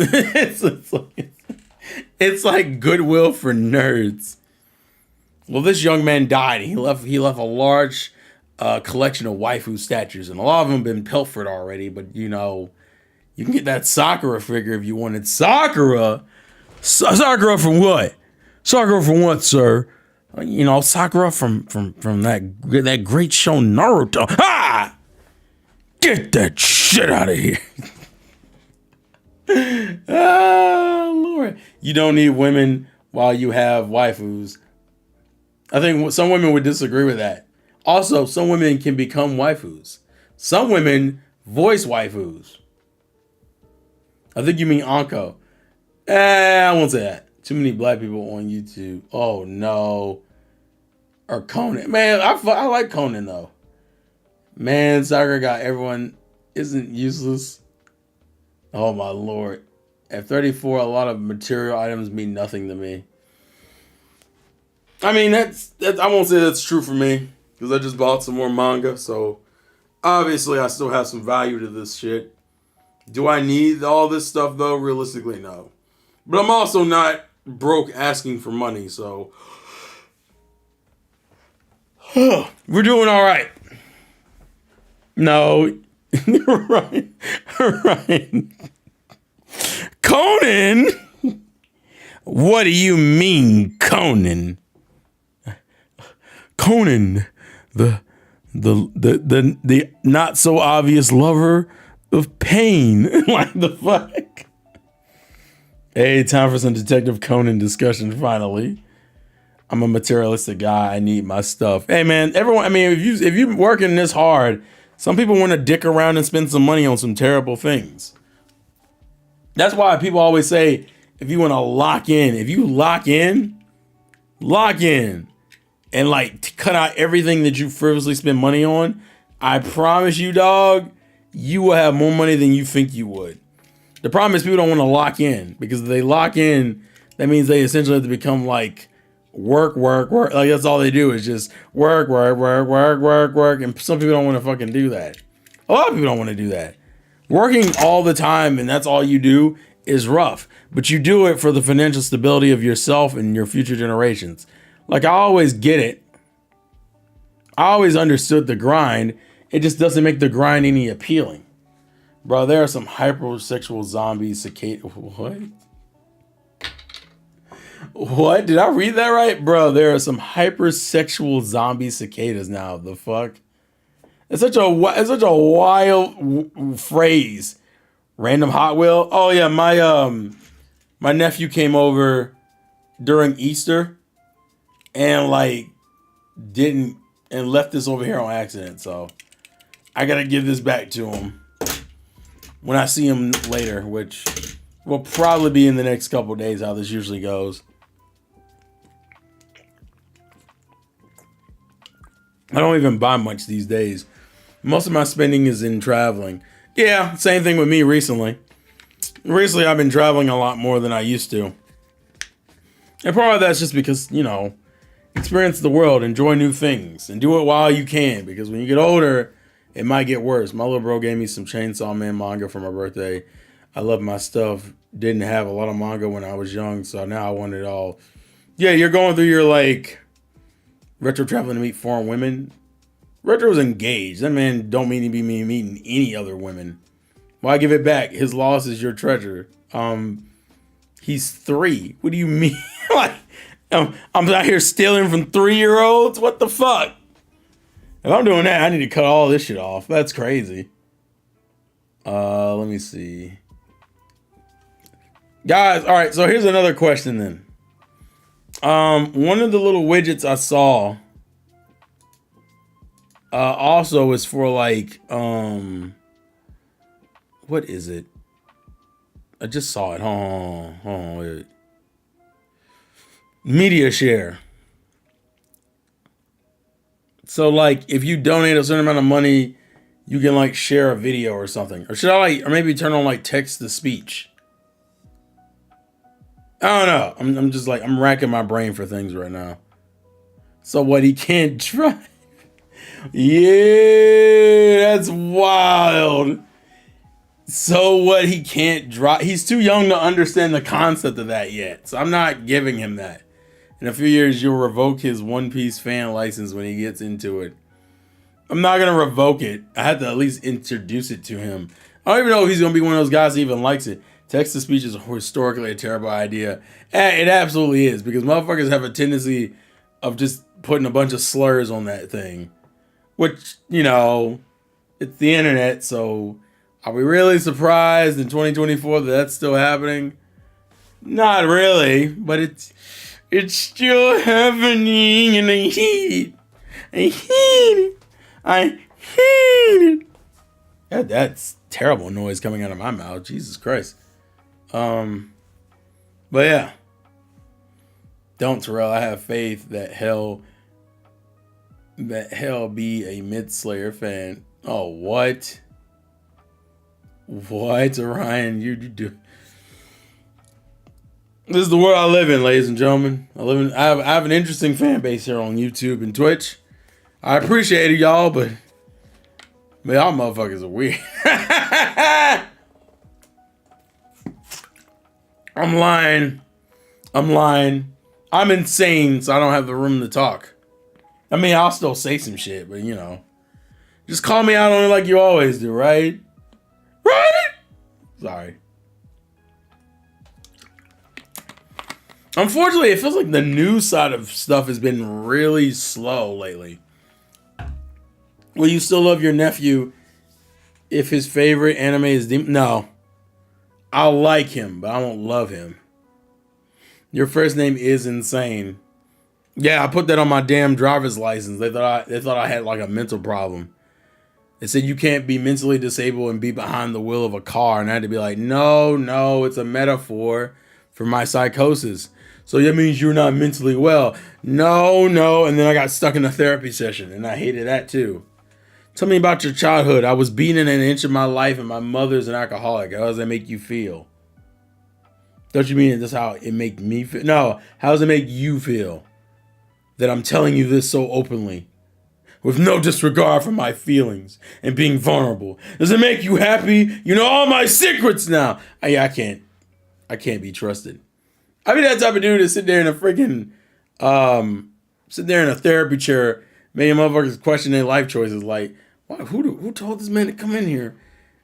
[SPEAKER 1] it's like Goodwill for nerds. Well, this young man died. He left a large collection of waifu statues, and a lot of them have been pilfered already. But you know, you can get that Sakura figure if you wanted. Sakura from what? Sakura from what, sir? You know, Sakura from that great show Naruto. Ha! Get that shit out of here. Oh, Lord. You don't need women while you have waifus. I think some women would disagree with that. Also, some women can become waifus. Some women voice waifus. I think you mean Anko. I won't say that. Too many black people on YouTube. Oh, no. Or Conan. Man, I like Conan, though. Man, Sakura got everyone isn't useless. Oh, my Lord. At 34, a lot of material items mean nothing to me. I mean, that's I won't say that's true for me. Because I just bought some more manga. So, obviously, I still have some value to this shit. Do I need all this stuff, though? Realistically, no. But I'm also not broke asking for money, so we're doing all right. No, right. Conan? What do you mean, Conan? Conan, the not so obvious lover of pain. Like the fuck? Hey, time for some Detective Conan discussion, finally. I'm a materialistic guy. I need my stuff. Hey, man, everyone, I mean, if you're working this hard, some people want to dick around and spend some money on some terrible things. That's why people always say, if you want to lock in, and like cut out everything that you frivolously spend money on, I promise you, dog, you will have more money than you think you would. The problem is people don't want to lock in, because if they lock in, that means they essentially have to become like work. Like that's all they do is just work. And some people don't want to fucking do that. A lot of people don't want to do that. Working all the time and that's all you do is rough, but you do it for the financial stability of yourself and your future generations. Like, I always get it. I always understood the grind. It just doesn't make the grind any appealing. Bro, there are some hypersexual zombie cicada. What? What? Did I read that right? Bro, there are some hypersexual zombie cicadas now. The fuck? It's such a wild phrase. Random Hot Wheel. Oh yeah, my nephew came over during Easter and like didn't and left this over here on accident. So I gotta give this back to him when I see him later, which will probably be in the next couple of days, how this usually goes. I don't even buy much these days. Most of my spending is in traveling. Yeah, same thing with me recently. Recently, I've been traveling a lot more than I used to. And part of that's just because, you know, experience the world, enjoy new things, and do it while you can. Because when you get older, it might get worse. My little bro gave me some Chainsaw Man manga for my birthday. I love my stuff. Didn't have a lot of manga when I was young, so now I want it all. Yeah, you're going through your, like, retro traveling to meet foreign women. Retro's engaged. That man don't mean to be me meeting any other women. Why give it back? His loss is your treasure. He's 3. What do you mean? Like, I'm out here stealing from 3-year-olds? What the fuck? If I'm doing that, I need to cut all this shit off. That's crazy. Let me see. Guys, all right, so here's another question then. One of the little widgets I saw also is for like, what is it? I just saw it. Hold on, wait. Media share. So like, if you donate a certain amount of money, you can like share a video or something. Or should I like, or maybe turn on like text to speech? I don't know. I'm just like, I'm racking my brain for things right now. So what, he can't drive? Yeah, that's wild. So what, he can't drive? He's too young to understand the concept of that yet. So I'm not giving him that. In a few years, you'll revoke his One Piece fan license when he gets into it. I'm not going to revoke it. I had to at least introduce it to him. I don't even know if he's going to be one of those guys that even likes it. Text-to-speech is historically a terrible idea. It absolutely is, because motherfuckers have a tendency of just putting a bunch of slurs on that thing. Which, you know, it's the internet, so are we really surprised in 2024 that that's still happening? Not really, but it's still happening, and I hate it. I hate it. That's terrible noise coming out of my mouth. Jesus Christ. But yeah. Don't, Terrell. I have faith that hell be a Mid-Slayer fan. Oh, what? What, Ryan? You do. This is the world I live in, ladies and gentlemen. I have an interesting fan base here on YouTube and Twitch. I appreciate it, y'all, but man, y'all motherfuckers are weird. I'm lying. I'm insane, so I don't have the room to talk. I mean, I'll still say some shit, but you know, just call me out on it like you always do, right? Right? Sorry. Unfortunately, it feels like the news side of stuff has been really slow lately. Will you still love your nephew if his favorite anime is Demon? No. I'll like him, but I won't love him. Your first name is insane. Yeah, I put that on my damn driver's license. They thought I had like a mental problem. They said you can't be mentally disabled and be behind the wheel of a car. And I had to be like, no, it's a metaphor for my psychosis. So that means you're not mentally well. No. And then I got stuck in a therapy session and I hated that too. Tell me about your childhood. I was beaten an inch of my life and my mother's an alcoholic. How does that make you feel? Don't you mean that's how it make me feel? No, how does it make you feel that I'm telling you this so openly with no disregard for my feelings and being vulnerable? Does it make you happy? You know all my secrets now. I can't. I can't be trusted. I mean, that type of dude to sit there in a freaking, sit there in a therapy chair, making motherfuckers question their life choices. Like, who told this man to come in here?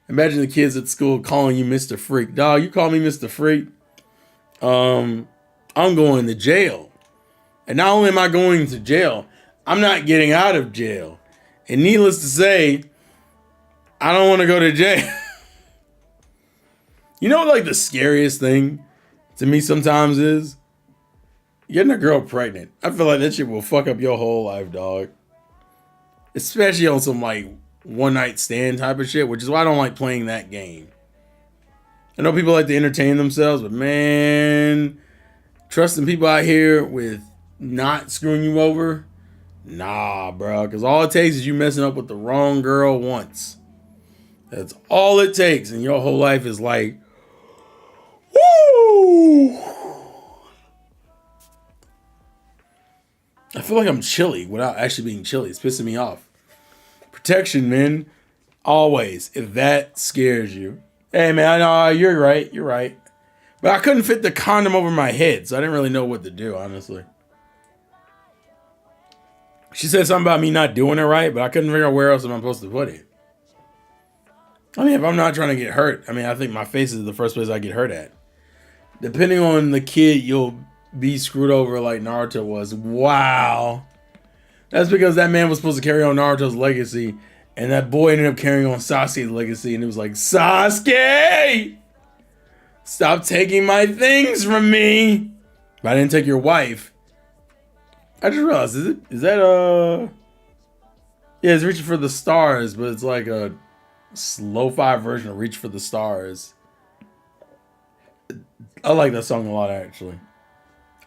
[SPEAKER 1] Imagine the kids at school calling you Mr. Freak. Dog, you call me Mr. Freak? I'm going to jail. And not only am I going to jail, I'm not getting out of jail. And needless to say, I don't want to go to jail. You know what, like, the scariest thing to me sometimes is getting a girl pregnant. I feel like that shit will fuck up your whole life, dog. Especially on some, like, one night stand type of shit, which is why I don't like playing that game. I know people like to entertain themselves, but man, trusting people out here with not screwing you over, nah, bro. Because all it takes is you messing up with the wrong girl once. That's all it takes, and your whole life is like, woo! I feel like I'm chilly without actually being chilly. It's pissing me off. Protection, man. Always. If that scares you. Hey, man, you're right. You're right. But I couldn't fit the condom over my head, so I didn't really know what to do, honestly. She said something about me not doing it right, but I couldn't figure out where else am I supposed to put it. I mean, if I'm not trying to get hurt, I mean, I think my face is the first place I get hurt at. Depending on the kid, you'll be screwed over like Naruto was. Wow. That's because that man was supposed to carry on Naruto's legacy, and that boy ended up carrying on Sasuke's legacy, and it was like, Sasuke! Stop taking my things from me! But I didn't take your wife. I just realized, is that yeah, it's Reaching for the Stars, but it's like a lo-fi version of Reach for the Stars. I like that song a lot, actually.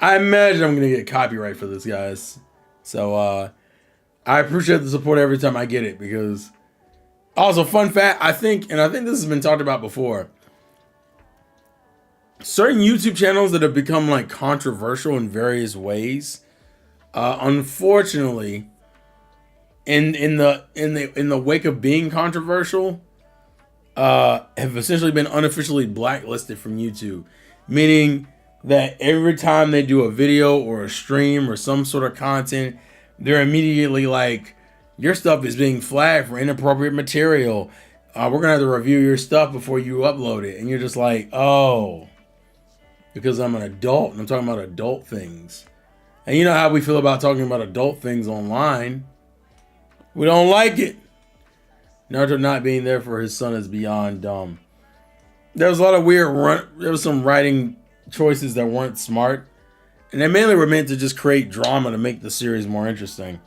[SPEAKER 1] I imagine I'm gonna get copyright for this, guys. So I appreciate the support every time I get it, because also, fun fact, I think this has been talked about before. Certain YouTube channels that have become like controversial in various ways, unfortunately, in the wake of being controversial, have essentially been unofficially blacklisted from YouTube, meaning that every time they do a video or a stream or some sort of content, they're immediately like, your stuff is being flagged for inappropriate material. We're gonna have to review your stuff before you upload it. And you're just like, oh, because I'm an adult and I'm talking about adult things. And you know how we feel about talking about adult things online. We don't like it. Naruto not being there for his son is beyond dumb. There was a lot of there was some writing choices that weren't smart. And they mainly were meant to just create drama to make the series more interesting.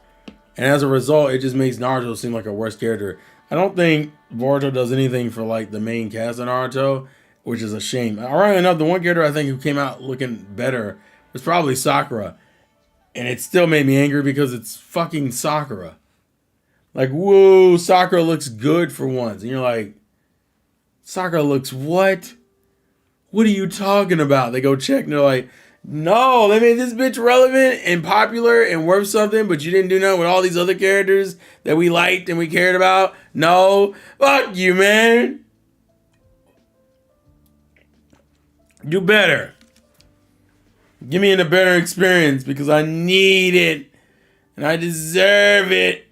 [SPEAKER 1] And as a result, it just makes Naruto seem like a worse character. I don't think Boruto does anything for like the main cast of Naruto, which is a shame. Ironically enough, the one character I think who came out looking better was probably Sakura. And it still made me angry because it's fucking Sakura. Like, whoa, Sakura looks good for once. And you're like, Sakura looks what? What are you talking about? They go check and they're like, no, they made this bitch relevant and popular and worth something, but you didn't do nothing with all these other characters that we liked and we cared about. No, fuck you, man. Do better. Give me a better experience because I need it and I deserve it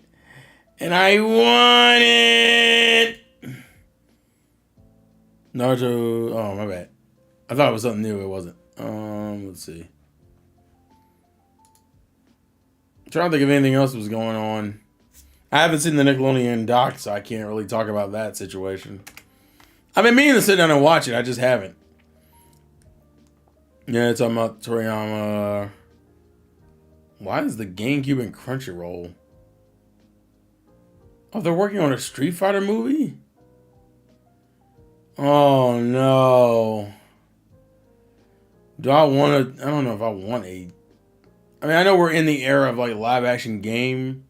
[SPEAKER 1] and I want it. Naruto, oh my bad. I thought it was something new. It wasn't. Let's see. I'm trying to think of anything else that was going on. I haven't seen the Nickelodeon doc, so I can't really talk about that situation. I've been meaning to sit down and watch it. I just haven't. Yeah, it's talking about Toriyama. Why is the GameCube in Crunchyroll? Oh, they're working on a Street Fighter movie? Oh, no. Do I want to... I don't know if I want a... I mean, I know we're in the era of, like, live-action game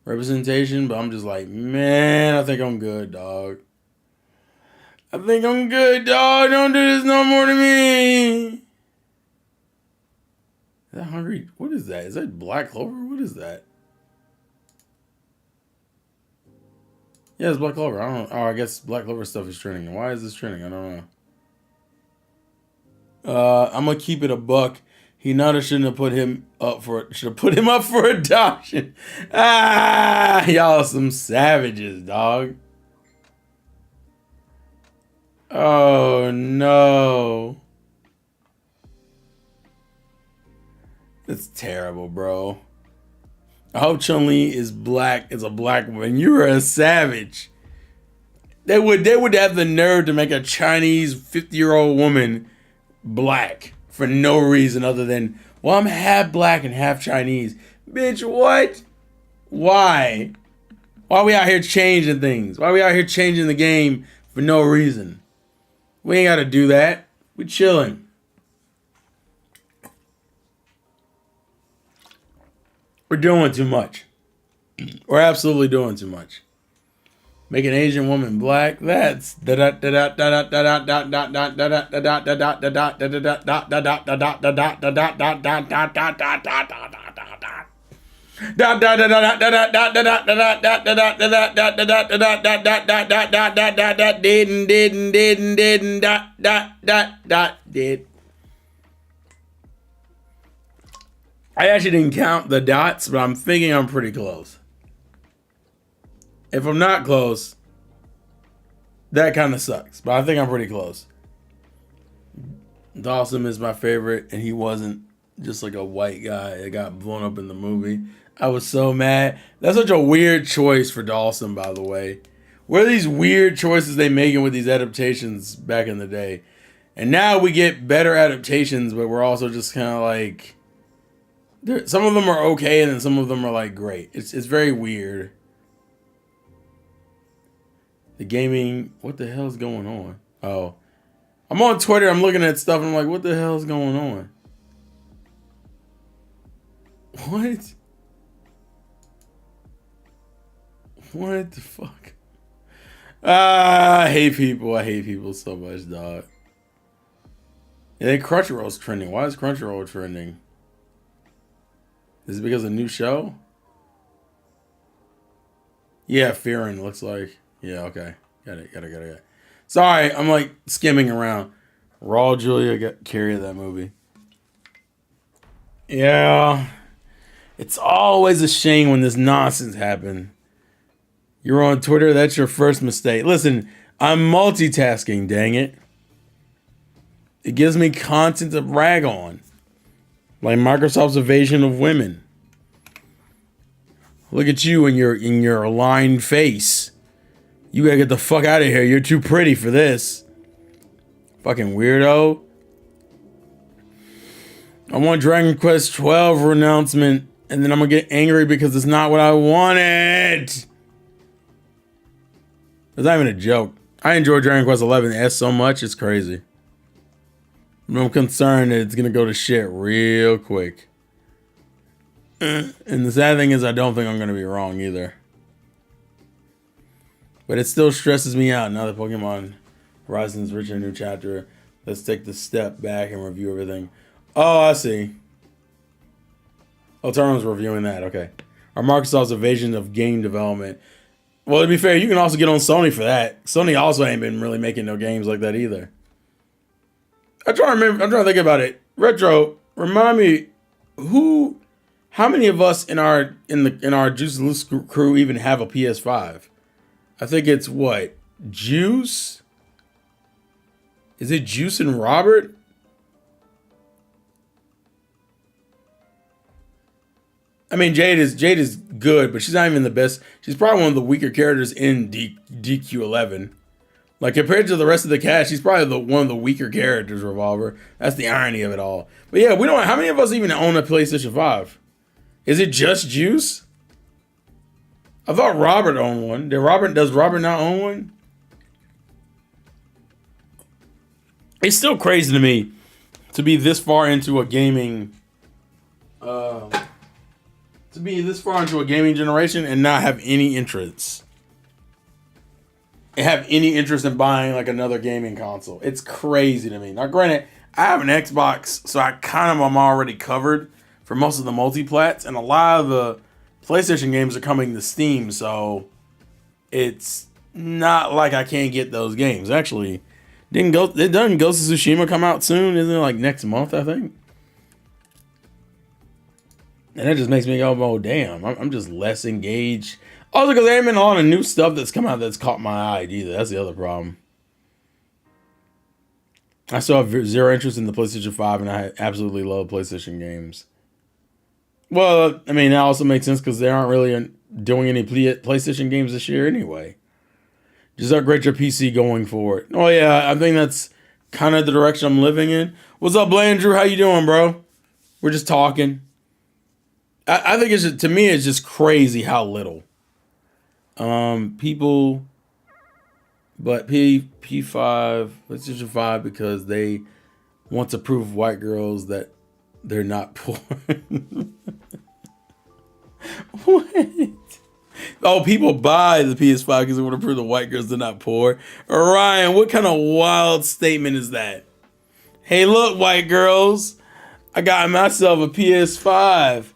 [SPEAKER 1] representation, but I'm just like, man, I think I'm good, dog. I think I'm good, dog. Don't do this no more to me. Is that Hungry? What is that? Is that Black Clover? What is that? Yeah, it's Black Clover. I don't know. Oh, I guess Black Clover stuff is trending. Why is this trending? I don't know. I'm gonna keep it a buck. Hinata shouldn't have put him up for should have put him up for adoption. Ah, y'all some savages, dog. Oh no. That's terrible, bro. I hope Chun-Li is black as a black woman. You are a savage. They would have the nerve to make a Chinese 50-year-old woman black for no reason other than, well, I'm half black and half Chinese. Bitch, what? Why? Why are we out here changing things? Why are we out here changing the game for no reason? We ain't got to do that. We chilling. We're doing too much. We're absolutely doing too much. Make an Asian woman black. That's did. I actually didn't count the dots, but I'm thinking I'm pretty close. If I'm not close, that kind of sucks. But I think I'm pretty close. Dawson is my favorite, and he wasn't just like a white guy that got blown up in the movie. I was so mad. That's such a weird choice for Dawson, by the way. What are these weird choices they making with these adaptations back in the day? And now we get better adaptations, but we're also just kind of like... some of them are okay, and then some of them are like great. It's very weird. The gaming, what the hell is going on? Oh, I'm on Twitter. I'm looking at stuff, and I'm like, what the hell is going on? What? What the fuck? I hate people. I hate people so much, dog. And then Crunchyroll's trending. Why is Crunchyroll trending? Is it because of a new show? Yeah, Fearing looks like. Yeah, okay. Got it. Sorry, I'm like skimming around. Raw Julia got carried that movie. Yeah. It's always a shame when this nonsense happens. You're on Twitter, that's your first mistake. Listen, I'm multitasking, dang it. It gives me content to brag on. Like Microsoft's evasion of women. Look at you in your aligned face. You gotta get the fuck out of here. You're too pretty for this. Fucking weirdo. I want Dragon Quest 12 renouncement, and then I'm gonna get angry because it's not what I wanted. It's not even a joke. I enjoy Dragon Quest 11 S so much, it's crazy. I'm concerned that it's gonna go to shit real quick. And the sad thing is I don't think I'm gonna be wrong either. But it still stresses me out now that Pokemon Horizons reached a new chapter. Let's take the step back and review everything. Oh, I see. Oh, Turner's reviewing that, okay. Or Microsoft's evasion of game development. Well, to be fair, you can also get on Sony for that. Sony also ain't been really making no games like that either. I'm trying to think about it. Retro, remind me, how many of us in our Juice and Loose crew even have a PS5? I think it's what? Juice? Is it Juice and Robert? I mean, Jade is good, but she's not even the best. She's probably one of the weaker characters in DQ11. Like, compared to the rest of the cast, she's probably one of the weaker characters, Revolver. That's the irony of it all. But yeah, how many of us even own a PlayStation 5? Is it just Juice? I thought Robert owned one. Does Robert not own one? It's still crazy to me to be this far into a gaming generation and not have any interest. And have any interest in buying like another gaming console. It's crazy to me. Now, granted, I have an Xbox, so I kind of am already covered for most of the multiplats, and a lot of the PlayStation games are coming to Steam, so it's not like I can't get those games. Actually, Doesn't Ghost of Tsushima come out soon? Isn't it like next month, I think? And that just makes me go, oh, damn, I'm just less engaged. Also, because there ain't been a lot of new stuff that's come out that's caught my eye either. That's the other problem. I still have zero interest in the PlayStation 5, and I absolutely love PlayStation games. Well, I mean, that also makes sense because they aren't really doing any PlayStation games this year anyway. Just upgrade your PC going forward. Oh, yeah, I think that's kind of the direction I'm living in. What's up, Blandrew? How you doing, bro? We're just talking. I think it's just, to me, it's just crazy how little. People, but P5, PlayStation 5, because they want to prove white girls that they're not poor. What? Oh, people buy the PS5 because they want to prove the white girls they're not poor. Orion, what kind of wild statement is that? Hey, look, white girls, I got myself a PS5.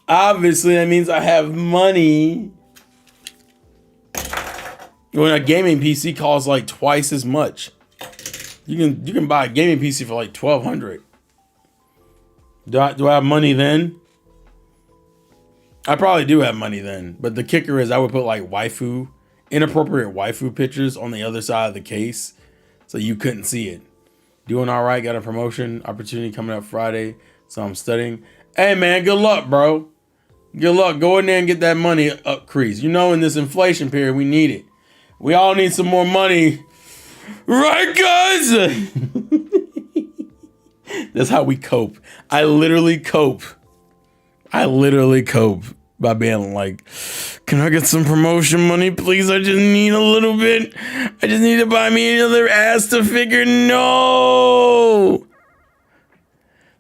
[SPEAKER 1] Obviously, that means I have money. When a gaming PC costs like twice as much, you can buy a gaming PC for like $1,200. Do I have money then? I probably do have money then, but the kicker is I would put like inappropriate waifu pictures on the other side of the case, so you couldn't see it. Doing all right, got a promotion opportunity coming up Friday, so I'm studying. Hey man, good luck, bro. Good luck. Go in there and get that money increase. You know, in this inflation period, we need it. We all need some more money. Right, guys? That's how we cope. I literally cope by being like, can I get some promotion money, please? I just need a little bit. I just need to buy me another ass to figure. No.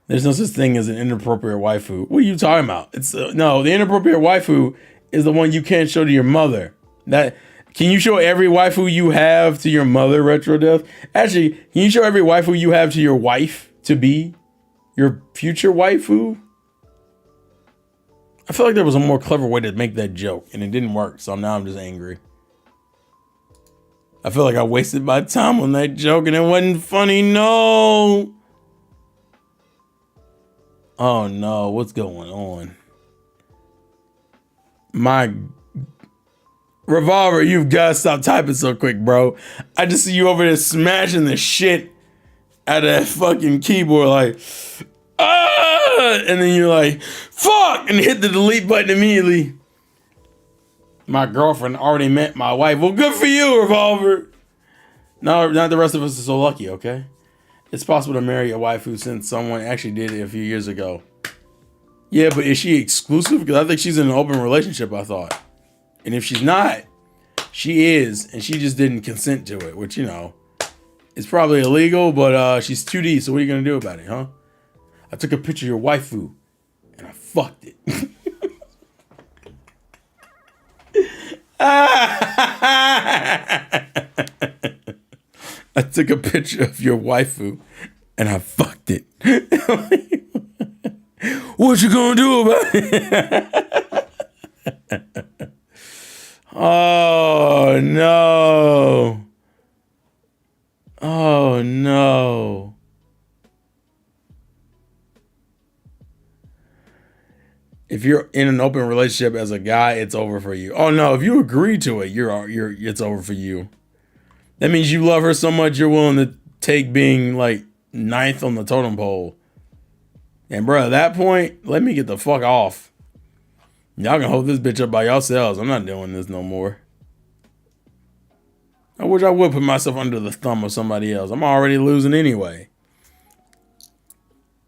[SPEAKER 1] There's no such thing as an inappropriate waifu. What are you talking about? No, the inappropriate waifu is the one you can't show to your mother. Can you show every waifu you have to your mother, Retro Death? Actually, can you show every waifu you have to your wife to be your future waifu? I feel like there was a more clever way to make that joke, and it didn't work, so now I'm just angry. I feel like I wasted my time on that joke, and it wasn't funny. No! Oh no, what's going on? My Revolver, you've got to stop typing so quick, bro. I just see you over there smashing the shit out of that fucking keyboard, like, and then you're like, fuck, and hit the delete button immediately. My girlfriend already met my wife. Well, good for you, Revolver. No, not the rest of us are so lucky, okay? It's possible to marry a waifu since someone actually did it a few years ago. Yeah, but is she exclusive? Because I think she's in an open relationship, I thought. And if she's not, she is, and she just didn't consent to it, which, you know, is probably illegal, but she's 2D, so what are you going to do about it, huh? I took a picture of your waifu, and I fucked it. I took a picture of your waifu, and I fucked it. What you gonna do about it? Oh, no. Oh, no. If you're in an open relationship as a guy, it's over for you. Oh, no. If you agree to it, it's over for you. That means you love her so much you're willing to take being like ninth on the totem pole. And bro, at that point, let me get the fuck off. Y'all can hold this bitch up by yourselves. I'm not doing this no more. I wish I would put myself under the thumb of somebody else. I'm already losing anyway.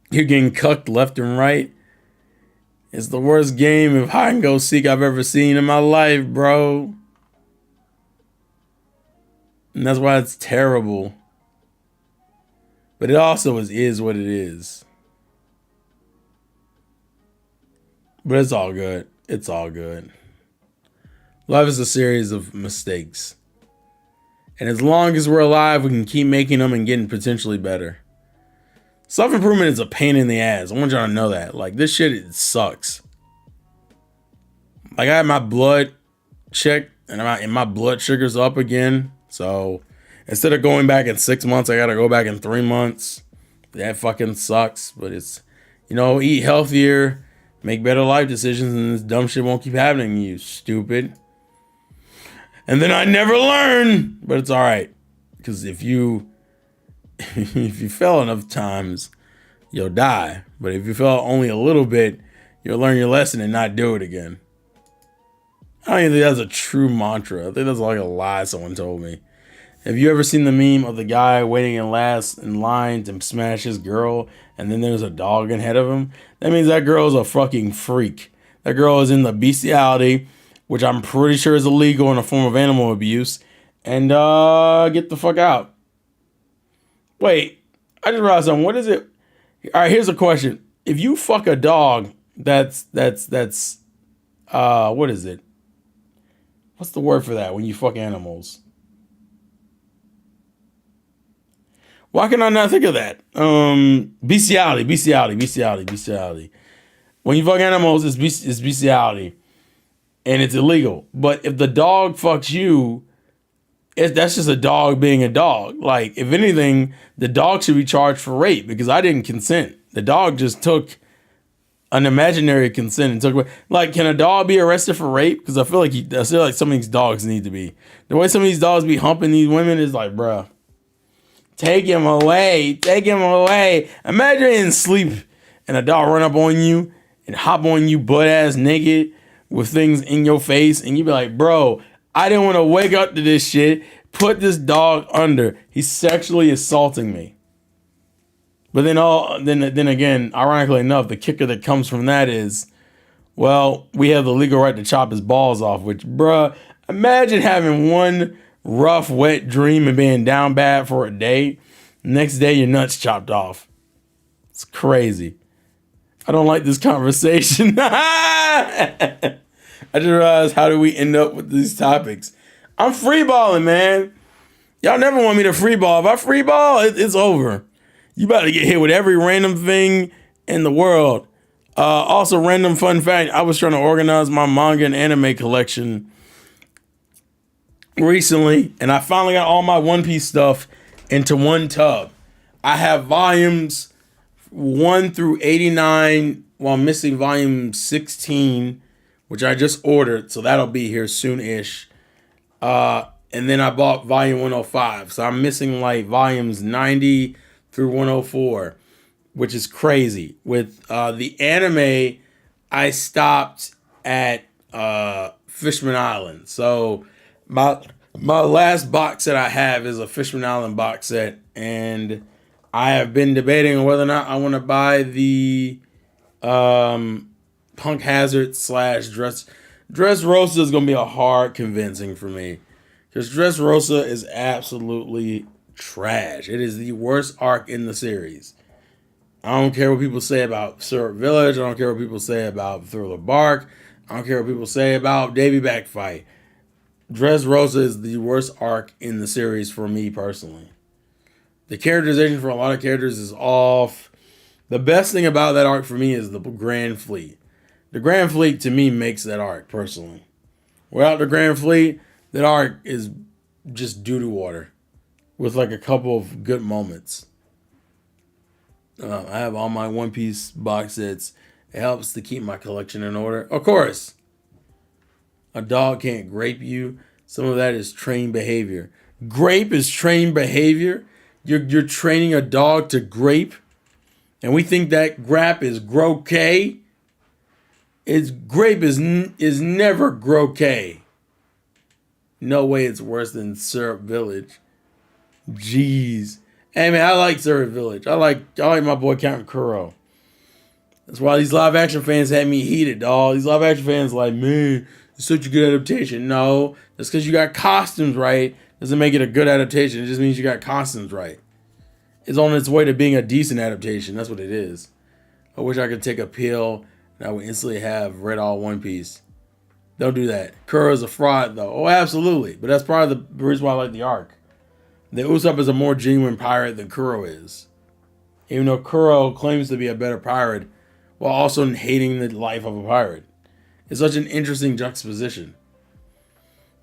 [SPEAKER 1] You're getting cucked left and right. It's the worst game of hide and go seek I've ever seen in my life, bro. And that's why it's terrible. But it also is what it is. But it's all good. It's all good. Life is a series of mistakes. And as long as we're alive, we can keep making them and getting potentially better. Self-improvement is a pain in the ass. I want y'all to know that. Like, this shit, it sucks. Like, I had my blood checked, and my blood sugar's up again. So, Instead of going back in 6 months, I gotta go back in 3 months. That fucking sucks. But it's, eat healthier, make better life decisions, and this dumb shit won't keep happening to you, stupid. And then I never learn, but it's all right. Because if you fail enough times, you'll die. But if you fail only a little bit, you'll learn your lesson and not do it again. I don't even think that's a true mantra. I think that's like a lie someone told me. Have you ever seen the meme of the guy waiting in last in line to smash his girl, and then there's a dog ahead of him? That means that girl is a fucking freak. That girl is in the bestiality, which I'm pretty sure is illegal in a form of animal abuse. And get the fuck out. Wait, I just realized something. What is it? All right, here's a question. If you fuck a dog, that's what is it? What's the word for that when you fuck animals? Why can I not think of that? Bestiality. When you fuck animals, it's bestiality. And it's illegal. But if the dog fucks you, that's just a dog being a dog. Like, if anything, the dog should be charged for rape because I didn't consent. The dog just took an imaginary consent and took away. Like, can a dog be arrested for rape? Because I feel like some of these dogs need to be. The way some of these dogs be humping these women is like, bruh. Take him away. Imagine in sleep and a dog run up on you and hop on you butt ass naked with things in your face, and you be like, bro, I didn't want to wake up to this shit. Put this dog under. He's sexually assaulting me. But then again, ironically enough, the kicker that comes from that is, well, we have the legal right to chop his balls off, which, bruh, imagine having one rough, wet dream and being down bad for a day. Next day, your nuts chopped off. It's crazy. I don't like this conversation. I just realized, how do we end up with these topics? I'm free balling, man. Y'all never want me to free ball. If I free ball, it's over. You about to get hit with every random thing in the world. Also, random fun fact, I was trying to organize my manga and anime collection recently, and I finally got all my One Piece stuff into one tub. I have volumes 1 through 89, while missing volume 16, which I just ordered, so that'll be here soon-ish. And then I bought volume 105, so I'm missing like volumes 90 through 104, which is crazy. With the anime, I stopped at Fishman Island. So my last box set I have is a Fishman Island box set, and I have been debating on whether or not I want to buy the Punk Hazard / Dressrosa is going to be a hard convincing for me, because Dressrosa is absolutely trash. It is the worst arc in the series. I don't care what people say about Syrup Village. I don't care what people say about Thriller Bark. I don't care what people say about Davy Back Fight. Dressrosa is the worst arc in the series for me personally. The characterization for a lot of characters is off. The best thing about that arc for me is the Grand Fleet. The Grand Fleet to me makes that arc personally. Without the Grand Fleet, that arc is just doo-doo water with like a couple of good moments. I have all my One Piece box sets. It helps to keep my collection in order. Of course, a dog can't grape you. Some of that is trained behavior. Grape is trained behavior. You're training a dog to grape, and we think that grap is grokay. Grape is never grokay. No way it's worse than Syrup Village. Jeez. Hey man, I like Syrup Village. I like my boy Captain Kuro. That's why these live action fans had me heated, dog. These live action fans like, man, it's such a good adaptation. No, that's because you got costumes right. Doesn't make it a good adaptation. It just means you got costumes right. It's on its way to being a decent adaptation. That's what it is. I wish I could take a pill and I would instantly have read all One Piece. Don't do that. Kuro's a fraud, though. Oh, absolutely. But that's part of the reason why I like the arc. The Usopp is a more genuine pirate than Kuro is. Even though Kuro claims to be a better pirate while also hating the life of a pirate. It's such an interesting juxtaposition.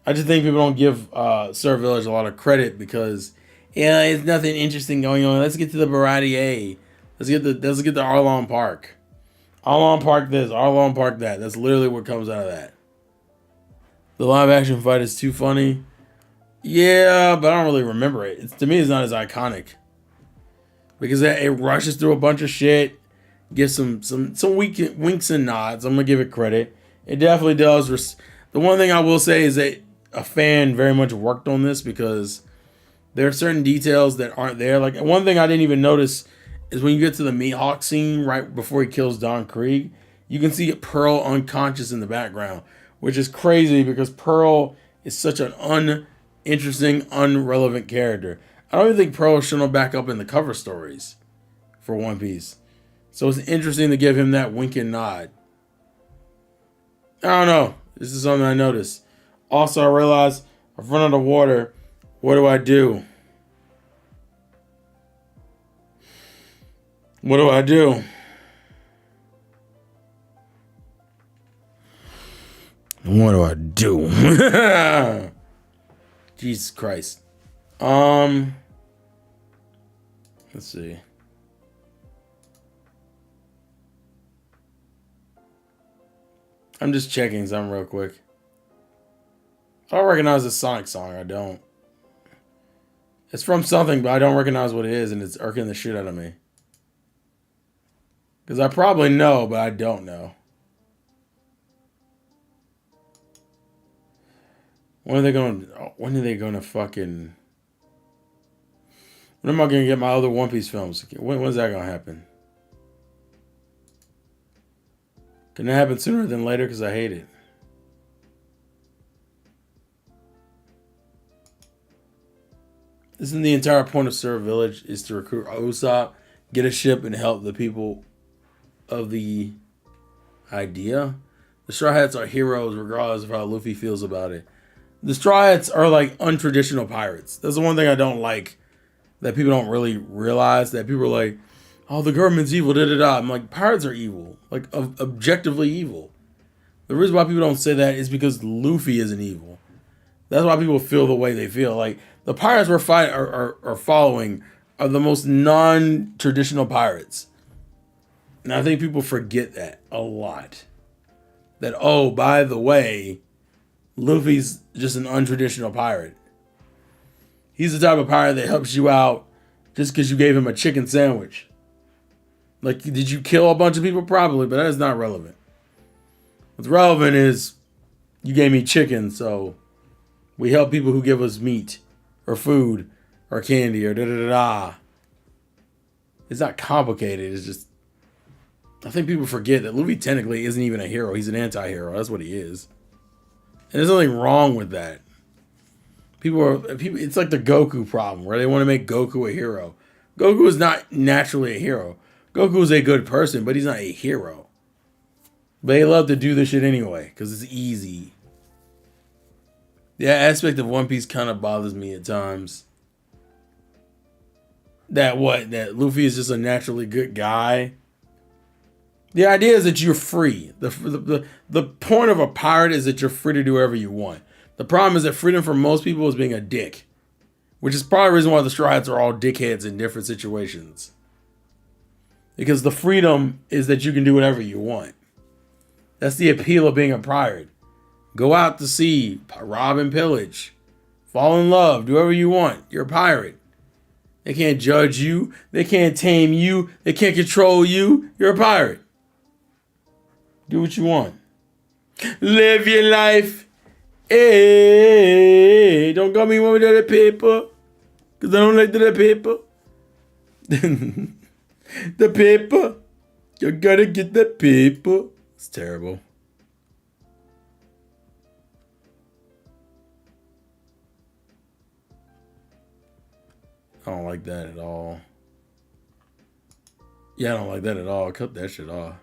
[SPEAKER 1] I just think people don't give Sir Village a lot of credit because yeah, it's nothing interesting going on. Let's get to the Baratier. Let's get to Arlong Park. Arlong Park this, Arlong Park that. That's literally what comes out of that. The live action fight is too funny. Yeah, but I don't really remember it. To me, it's not as iconic because it rushes through a bunch of shit, gives some winks and nods. I'm gonna give it credit. It definitely does. The one thing I will say is that a fan very much worked on this because there are certain details that aren't there. Like one thing I didn't even notice is when you get to the Meathawk scene right before he kills Don Krieg, you can see Pearl unconscious in the background, which is crazy because Pearl is such an uninteresting, unrelevant character. I don't even think Pearl should have back up in the cover stories for One Piece. So it's interesting to give him that wink and nod. I don't know. This is something I noticed. Also, I realized I've run out of water. What do I do? What do I do? What do I do? Jesus Christ. Let's see. I'm just checking something real quick. I don't recognize the Sonic song. I don't. It's from something, but I don't recognize what it is, and it's irking the shit out of me. Because I probably know, but I don't know. When are they going to fucking... When am I going to get my other One Piece films? When's that going to happen? Can it happen sooner than later? Because I hate it. Isn't the entire point of Sir Village is to recruit Usopp, get a ship, and help the people of the idea? The Straw Hats are heroes regardless of how Luffy feels about it. The Straw Hats are like untraditional pirates. That's the one thing I don't like that people don't really realize. That people are like, oh, the government's evil, da da da. I'm like, pirates are evil. Like, objectively evil. The reason why people don't say that is because Luffy isn't evil. That's why people feel the way they feel. Like, the pirates we're following are the most non-traditional pirates. And I think people forget that a lot. That, oh, by the way, Luffy's just an untraditional pirate. He's the type of pirate that helps you out just because you gave him a chicken sandwich. Like, did you kill a bunch of people? Probably, but that is not relevant. What's relevant is you gave me chicken, so we help people who give us meat or food or candy or da-da-da-da. It's not complicated. It's just, I think people forget that Luffy technically isn't even a hero. He's an anti-hero. That's what he is. And there's nothing wrong with that. It's like the Goku problem where they want to make Goku a hero. Goku is not naturally a hero. Goku is a good person, but he's not a hero. But they love to do this shit anyway because it's easy. The aspect of One Piece kind of bothers me at times. That Luffy is just a naturally good guy. The idea is that you're free. The point of a pirate is that you're free to do whatever you want. The problem is that freedom for most people is being a dick. Which is probably the reason why the Straw Hats are all dickheads in different situations. Because the freedom is that you can do whatever you want. That's the appeal of being a pirate. Go out to sea, rob and pillage, fall in love, do whatever you want. You're a pirate. They can't judge you. They can't tame you. They can't control you. You're a pirate. Do what you want. Live your life. Hey, don't call me one with that paper. Because I don't like that paper. The paper. You gotta get the paper. It's terrible. I don't like that at all. Yeah, I don't like that at all. Cut that shit off.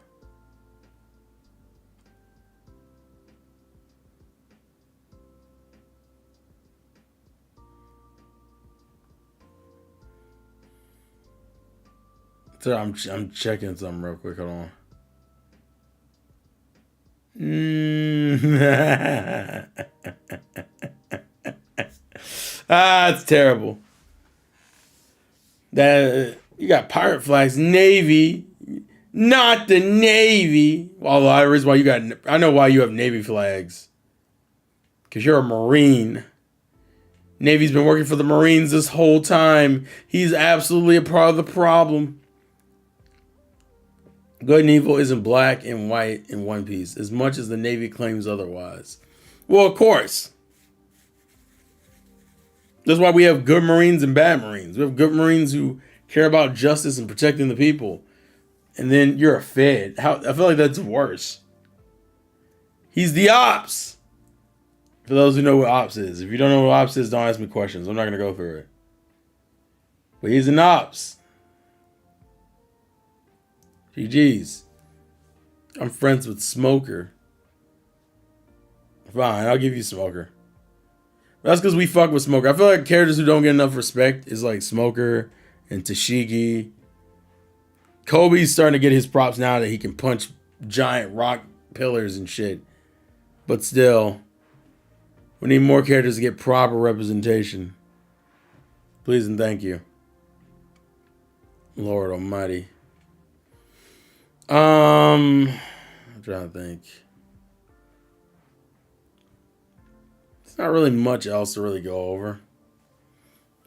[SPEAKER 1] So I'm checking something real quick. Hold on. It's terrible. That you got pirate flags, Navy, not the Navy. Although I reason why I know why you have Navy flags. Because you're a Marine. Navy's been working for the Marines this whole time. He's absolutely a part of the problem. Good and evil isn't black and white in One Piece, as much as the Navy claims otherwise. Well, of course. That's why we have good Marines and bad Marines. We have good Marines who care about justice and protecting the people. And then you're a Fed. I feel like that's worse. He's the Ops. For those who know what Ops is. If you don't know what Ops is, don't ask me questions. I'm not going to go through it. But he's an Ops. GG's. I'm friends with Smoker. Fine, I'll give you Smoker. That's because we fuck with Smoker. I feel like characters who don't get enough respect is like Smoker and Tashigi. Kobe's starting to get his props now that he can punch giant rock pillars and shit. But still, we need more characters to get proper representation. Please and thank you. Lord Almighty. I'm trying to think. There's not really much else to really go over.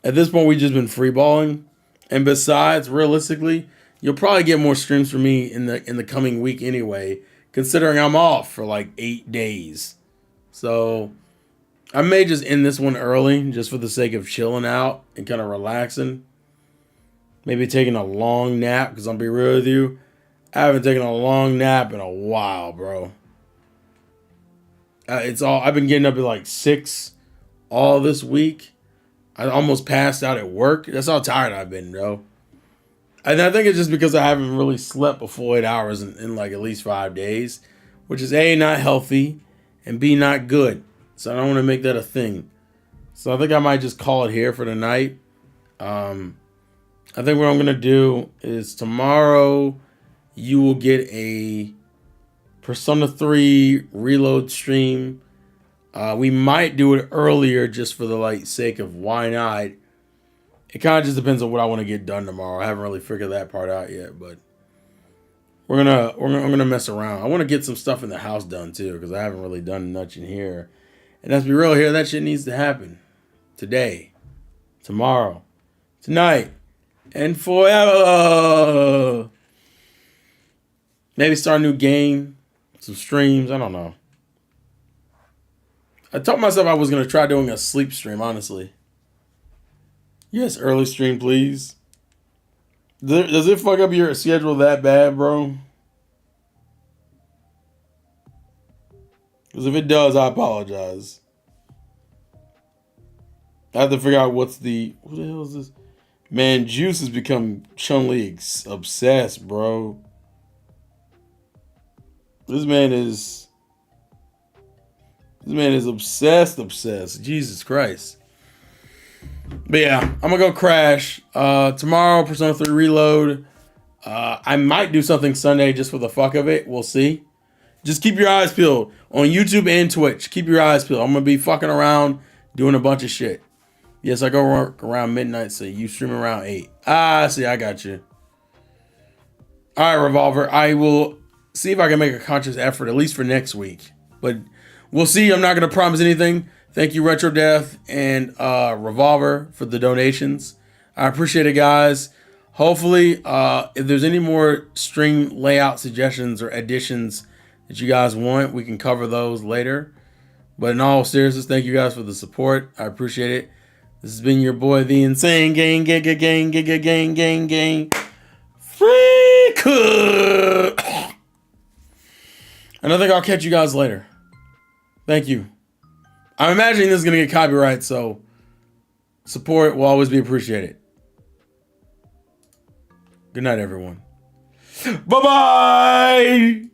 [SPEAKER 1] At this point, we've just been freeballing. And besides, realistically, you'll probably get more streams from me in the coming week anyway, considering I'm off for like 8 days. So I may just end this one early just for the sake of chilling out and kind of relaxing. Maybe taking a long nap, because I'll be real with you, I haven't taken a long nap in a while, bro. I've been getting up at like 6 all this week. I almost passed out at work. That's how tired I've been, bro. And I think it's just because I haven't really slept a full 8 hours in like at least 5 days, which is A, not healthy, and B, not good. So I don't want to make that a thing. So I think I might just call it here for tonight. I think what I'm going to do is tomorrow you will get a Persona 3 reload stream. We might do it earlier just for the like sake of why not. It kind of just depends on what I want to get done tomorrow. I haven't really figured that part out yet, but we're gonna mess around. I want to get some stuff in the house done too, because I haven't really done much in here. And let's be real here, that shit needs to happen today, tomorrow, tonight, and forever. Maybe start a new game, some streams. I don't know. I told myself I was gonna try doing a sleep stream, honestly. Yes, early stream, please. Does it fuck up your schedule that bad, bro? Because if it does, I apologize. I have to figure out what the hell is this? Man, Juice has become Chun-Li obsessed, bro. This man is obsessed. Jesus Christ. But yeah, I'm gonna go crash. Tomorrow, Persona 3 Reload. I might do something Sunday just for the fuck of it. We'll see. Just keep your eyes peeled on YouTube and Twitch. Keep your eyes peeled. I'm gonna be fucking around doing a bunch of shit. Yes, I go work around midnight, so you stream around 8. See, I got you. All right, Revolver. I will see if I can make a conscious effort, at least for next week. But we'll see. I'm not gonna promise anything. Thank you, Retro Death and Revolver, for the donations. I appreciate it, guys. Hopefully, if there's any more stream layout suggestions or additions that you guys want, we can cover those later. But in all seriousness, thank you guys for the support. I appreciate it. This has been your boy, the Insane Gang, Freak. And I think I'll catch you guys later. Thank you. I'm imagining this is going to get copyright, so support will always be appreciated. Good night, everyone. Bye-bye!